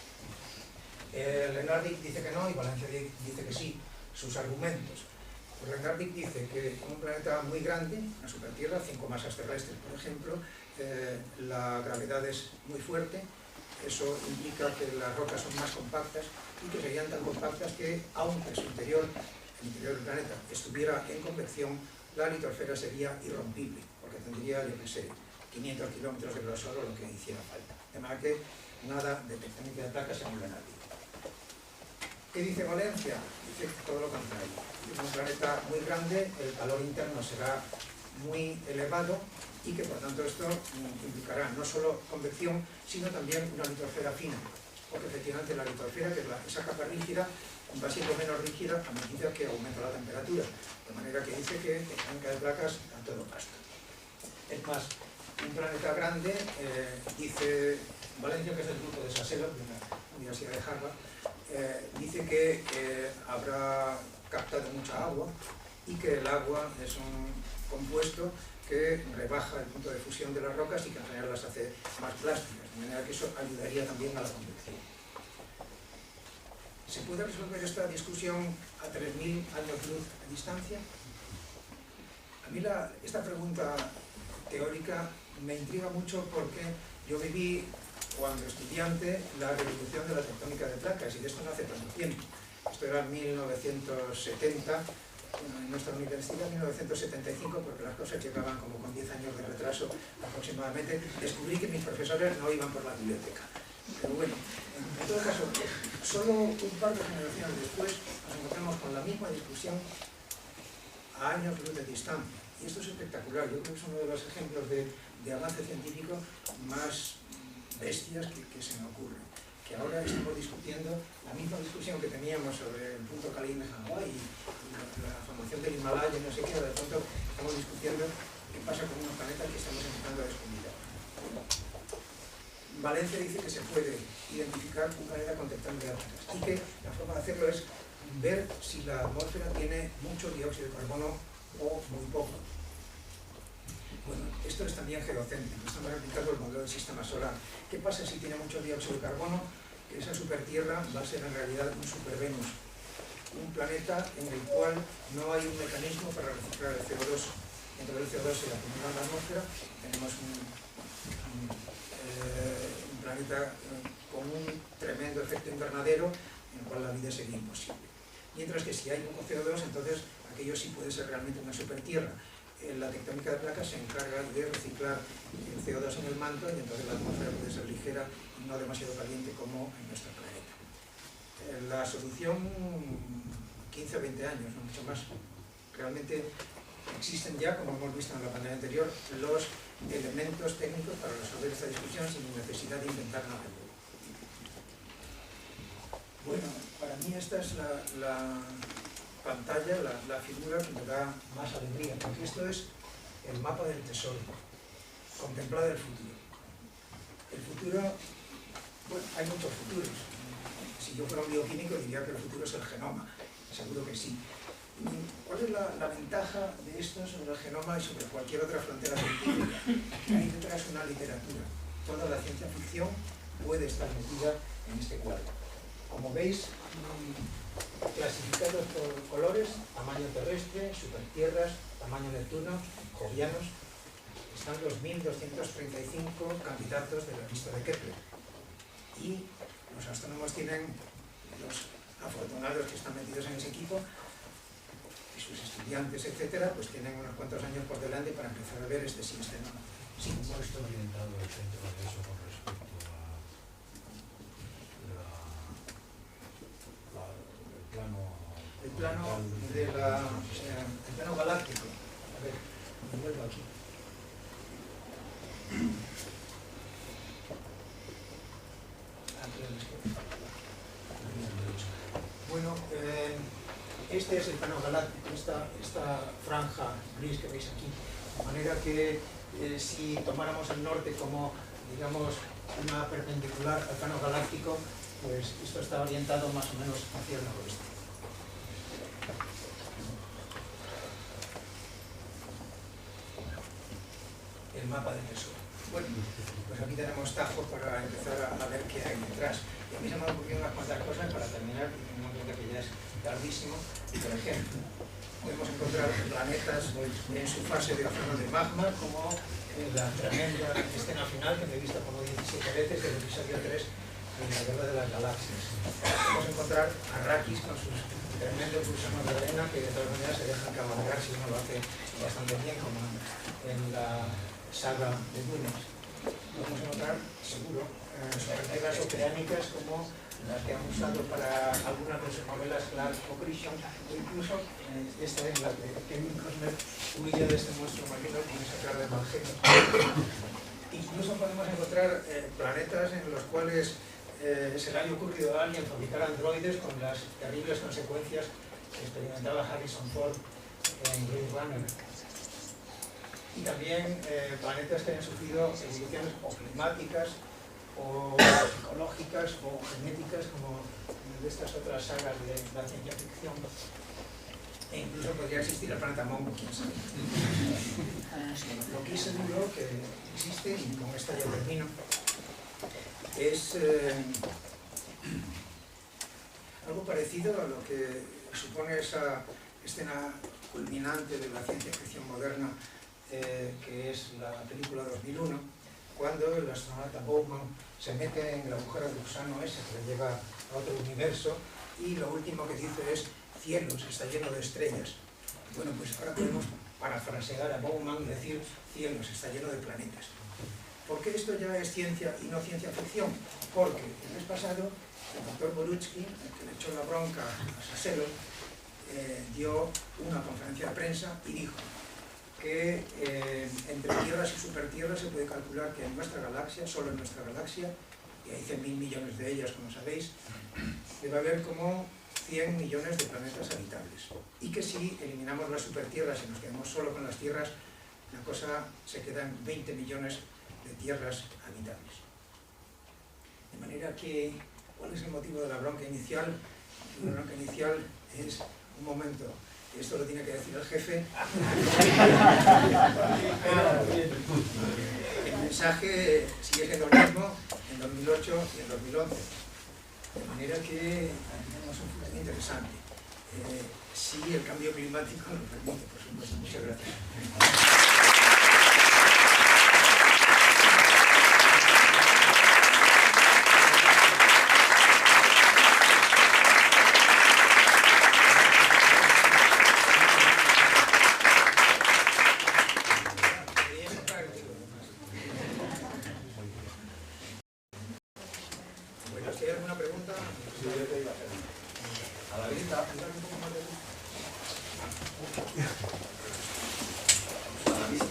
Lenardi dice que no y Valencia dice que sí. Sus argumentos. Pues Lenardi dice que en un planeta muy grande, una supertierra, 5 masas terrestres, por ejemplo, la gravedad es muy fuerte. Eso implica que las rocas son más compactas y que serían tan compactas que, aunque el interior del planeta estuviera en convección, la litosfera sería irrompible, porque tendría, yo qué sé, 500 kilómetros de grosor o lo que hiciera falta. De manera que nada de tectónica de placas según Lenardi. ¿Qué dice Valencia? Dice todo lo contrario. Es un planeta muy grande, el calor interno será muy elevado y que por tanto esto implicará no solo convección, sino también una litosfera fina, porque efectivamente la litosfera, que es esa capa rígida, va siendo menos rígida a medida que aumenta la temperatura, de manera que dice que tectónica de placas a todo pasto. Es más, un planeta grande, dice Valencia, que es del grupo de Saselo, de la Universidad de Harvard, dice que habrá captado mucha agua y que el agua es un compuesto que rebaja el punto de fusión de las rocas y que en general las hace más plásticas, de manera que eso ayudaría también a la convección. ¿Se puede resolver esta discusión a 3.000 años luz de distancia? A mí esta pregunta teórica me intriga mucho porque yo viví, cuando estudiante, la revolución de la tectónica de placas, y de esto no hace tanto tiempo. Esto era en 1970, en nuestra universidad en 1975, porque las cosas llegaban como con 10 años de retraso aproximadamente. Descubrí que mis profesores no iban por la biblioteca. Pero bueno, en todo caso, solo un par de generaciones después nos encontramos con la misma discusión a años luz de distancia. Y esto es espectacular. Yo creo que es uno de los ejemplos de avance científico más bestias que se me ocurren. Que ahora estamos discutiendo la misma discusión que teníamos sobre el punto Khalil de Hawái y la formación del Himalaya y no sé qué, de pronto estamos discutiendo qué pasa con unos planetas que estamos empezando a descubrir. Valencia dice que se puede identificar un planeta con tectónica de placas y que la forma de hacerlo es ver si la atmósfera tiene mucho dióxido de carbono o muy poco. Bueno, esto es también geocéntrico, estamos aplicando el modelo del sistema solar. ¿Qué pasa si tiene mucho dióxido de carbono? Que esa supertierra va a ser en realidad un supervenus, un planeta en el cual no hay un mecanismo para reciclar el CO2. entonces el CO2 se acumula en la atmósfera, tenemos un planeta con un tremendo efecto invernadero en el cual la vida sería imposible. Mientras que si hay poco CO2, entonces aquello sí puede ser realmente una supertierra. La tectónica de placas se encarga de reciclar el CO2 en el manto y entonces la atmósfera puede ser ligera y no demasiado caliente como en nuestro planeta. La solución, 15 o 20 años, no mucho más. Realmente existen ya, como hemos visto en la pantalla anterior, los elementos técnicos para resolver esta discusión sin necesidad de inventar nada nuevo. Bueno, para mí esta es la pantalla, la figura que me da más alegría, porque esto es el mapa del tesoro, contemplar el futuro. El futuro, bueno, hay muchos futuros. Si yo fuera un bioquímico diría que el futuro es el genoma, seguro que sí. ¿Cuál es la ventaja de esto sobre el genoma y sobre cualquier otra frontera científica? Que hay detrás una literatura. Toda la ciencia ficción puede estar metida en este cuadro. Como veis, clasificados por colores, tamaño terrestre, supertierras, tamaño Neptuno, jovianos, están los 1235 candidatos de la lista de Kepler. Y los astrónomos tienen, los afortunados que están metidos en ese equipo, y sus estudiantes, etcétera, pues tienen unos cuantos años por delante para empezar a ver este sistema. Sí. ¿Cómo está orientado el centro de eso con respecto el plano galáctico? A ver, me vuelvo aquí. Bueno, este es el plano galáctico, esta franja gris que veis aquí, de manera que si tomáramos el norte como, digamos, una perpendicular al plano galáctico, pues esto está orientado más o menos hacia el noroeste. El mapa del tesoro. Bueno, pues aquí tenemos Tajo para empezar a ver qué hay detrás. Y a mí se me han ocurrido unas cuantas cosas para terminar, y teniendo en cuenta que ya es tardísimo. Por ejemplo, podemos encontrar planetas en su fase de océano de magma, como la tremenda escena final que me he visto como 17 veces del episodio 3 en la Guerra de las Galaxias. Podemos encontrar Arrakis con sus tremendos gusanos de arena que de todas maneras se dejan cabalgar si uno lo hace bastante bien, como en la saga de Dunes. Podemos encontrar, seguro, supertierras oceánicas como las que han usado para algunas de sus novelas Clark o Grisham, o incluso esta es la de Kevin Costner, huye de este monstruo marino con esa cara de mal genio. Incluso podemos encontrar planetas en los cuales se le haya ocurrido a alguien fabricar androides con las terribles consecuencias que experimentaba Harrison Ford en Blade Runner. Y también planetas que hayan sufrido evoluciones o climáticas o psicológicas o genéticas como de estas otras sagas de la ciencia ficción. E incluso podría existir el planeta Mongo, quién sabe. Lo que es seguro que existe, y con esta ya termino, es algo parecido a lo que supone esa escena culminante de la ciencia ficción moderna, que es la película 2001, cuando el astronauta Bowman se mete en el agujero de gusano ese que le lleva a otro universo y lo último que dice es: cielos, está lleno de estrellas. Bueno, pues ahora podemos parafrasear a Bowman y decir: cielos, está lleno de planetas. ¿Por qué esto ya es ciencia y no ciencia ficción? Porque el mes pasado el doctor Borutsky, el que le echó la bronca a Saselo, dio una conferencia de prensa y dijo que entre tierras y supertierras se puede calcular que en nuestra galaxia, solo en nuestra galaxia, y hay 100.000 millones de ellas, como sabéis, debe haber como 100 millones de planetas habitables. Y que si eliminamos las supertierras y nos quedamos solo con las tierras, la cosa se queda en 20 millones de tierras habitables. De manera que, ¿cuál es el motivo de la bronca inicial? La bronca inicial es: un momento, esto lo tiene que decir el jefe, pero el mensaje sigue siendo el mismo en 2008 y en 2011. De manera que tenemos un futuro interesante. Si el cambio climático lo permite, por supuesto. Muchas gracias.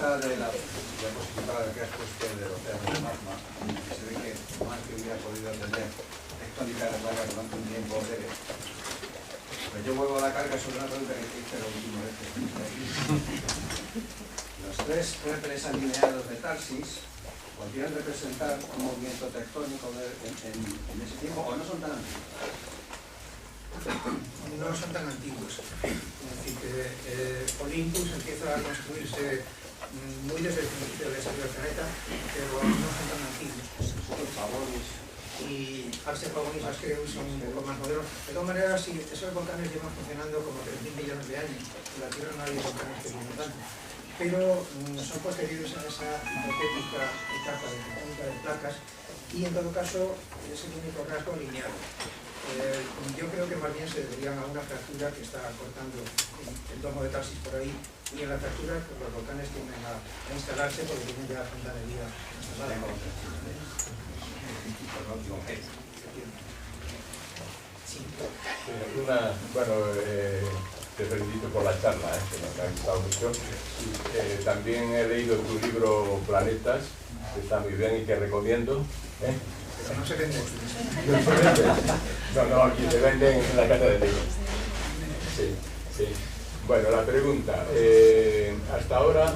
esta de la diapositiva que has puesto del océano de magma, que se ve que más que hubiera podido tener tectónica de carga durante un tiempo breve. Pues yo vuelvo a la carga sobre una pregunta que te hice la última vez. Los tres cráteres alineados de Tarsis podrían representar un movimiento tectónico en ese tiempo, o no son tan antiguos. No son tan antiguos. Es decir, que Olympus empieza a construirse muy desde el principio del desarrollo del planeta, pero no son tan antiguos. Y Arce Pavonis, Askeus son un poco más modernos. De todas maneras, sí, esos volcanes llevan funcionando como 3.000 millones de años. En la Tierra no hay volcanes que viven tanto. Pero son posteriores a esa hipotética etapa de tectónica de placas y en todo caso es el único rasgo alineado. Yo creo que más bien se deberían a una fractura que está cortando el domo de Tarsis por ahí, y en la fractura pues, los volcanes tienden a instalarse porque tienen ya fontanería instalada. Sí. Te felicito por la charla, que nos ha gustado mucho. También he leído tu libro Planetas, que está muy bien y que recomiendo. Pero no se vende. ¿No se vende? No, aquí se venden en la casa de libros. Sí, sí. Bueno, la pregunta. Hasta ahora,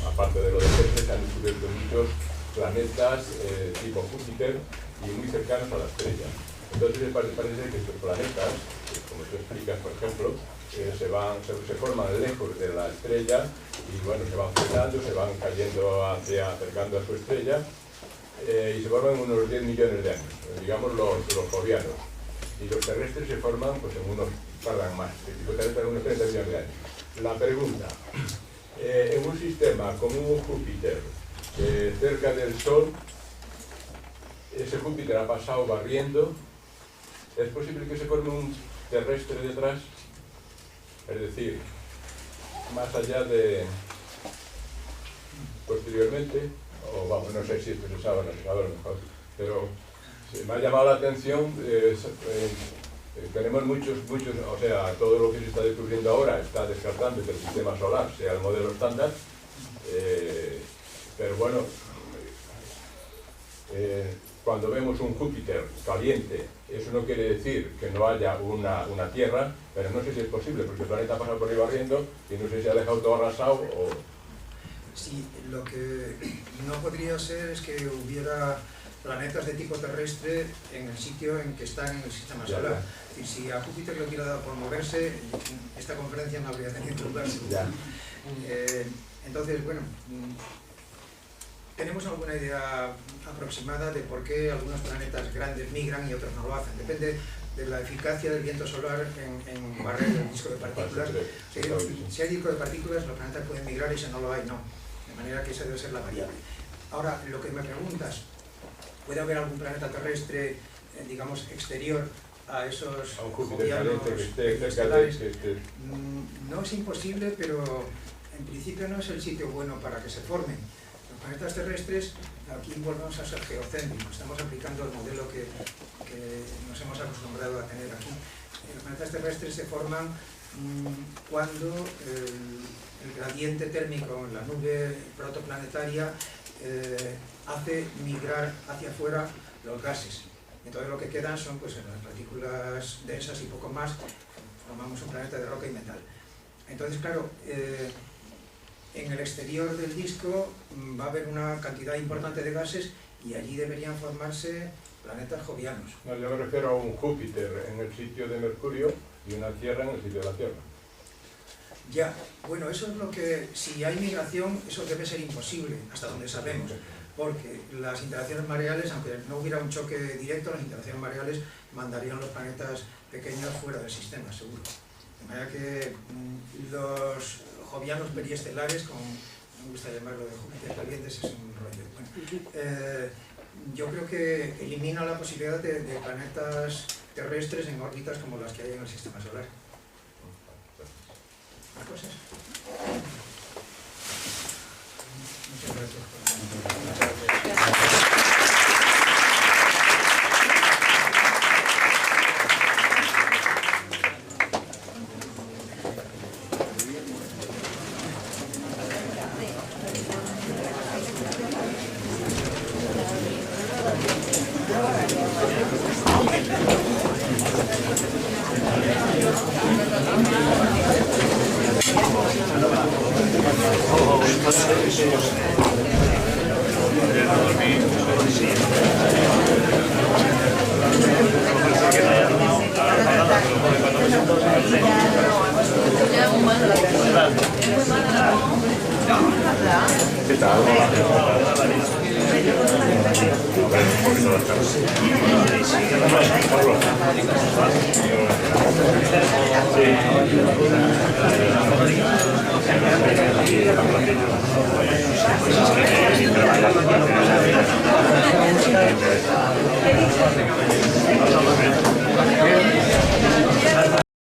aparte de lo de Tesla, se han descubierto muchos planetas tipo Júpiter y muy cercanos a la estrella. Entonces parece que estos planetas, como tú explicas, por ejemplo, se forman lejos de la estrella y bueno, se van frenando, se van cayendo acercando a su estrella y se forman unos 10 millones de años, digamos los jovianos. Y los terrestres se forman, pues tardan más, el tipo terrestre en unos 30 millones de años. La pregunta, en un sistema como un Júpiter, cerca del Sol, ese Júpiter ha pasado barriendo, ¿es posible que se forme un terrestre detrás? Es decir, más allá de posteriormente, o vamos, no sé si esto se sabe o no se sabe a lo mejor, pero me ha llamado la atención, tenemos muchos, o sea, todo lo que se está descubriendo ahora está descartando que el sistema solar sea el modelo estándar, pero bueno, cuando vemos un Júpiter caliente, eso no quiere decir que no haya una Tierra, pero no sé si es posible, porque el planeta pasa por ahí barriendo y no sé si ha dejado todo arrasado o... Sí, lo que no podría ser es que hubiera planetas de tipo terrestre en el sitio en que están en el sistema solar. Y si a Júpiter le hubiera dado por moverse, esta conferencia no habría tenido lugar. Entonces, bueno, tenemos alguna idea aproximada de por qué algunos planetas grandes migran y otros no lo hacen. Depende de la eficacia del viento solar en barrer el disco de partículas. Si hay disco de partículas, los planetas pueden migrar y si no lo hay, no. De manera que esa debe ser la variable. Ahora, lo que me preguntas, ¿puede haber algún planeta terrestre, digamos, exterior a esos jovianos estelares? No es imposible, pero en principio no es el sitio bueno para que se formen. Los planetas terrestres, aquí volvemos a ser geocéntricos, estamos aplicando el modelo que nos hemos acostumbrado a tener aquí. Los planetas terrestres se forman cuando el gradiente térmico en la nube protoplanetaria hace migrar hacia afuera los gases. Entonces lo que quedan son pues, las partículas densas y poco más, formamos un planeta de roca y metal. Entonces, claro, en el exterior del disco va a haber una cantidad importante de gases y allí deberían formarse planetas jovianos. No, yo me refiero a un Júpiter en el sitio de Mercurio y una Tierra en el sitio de la Tierra. Ya, bueno, eso es lo que, si hay migración, eso debe ser imposible, hasta donde sabemos, porque las interacciones mareales, aunque no hubiera un choque directo, las interacciones mareales mandarían los planetas pequeños fuera del sistema, seguro. De manera que los jovianos periestelares, como me gusta llamarlo de Júpiter calientes, es un rollo. Bueno, yo creo que elimina la posibilidad de planetas terrestres en órbitas como las que hay en el sistema solar. ¿Más cosas? Muchas gracias. ¿Qué tal? Sí.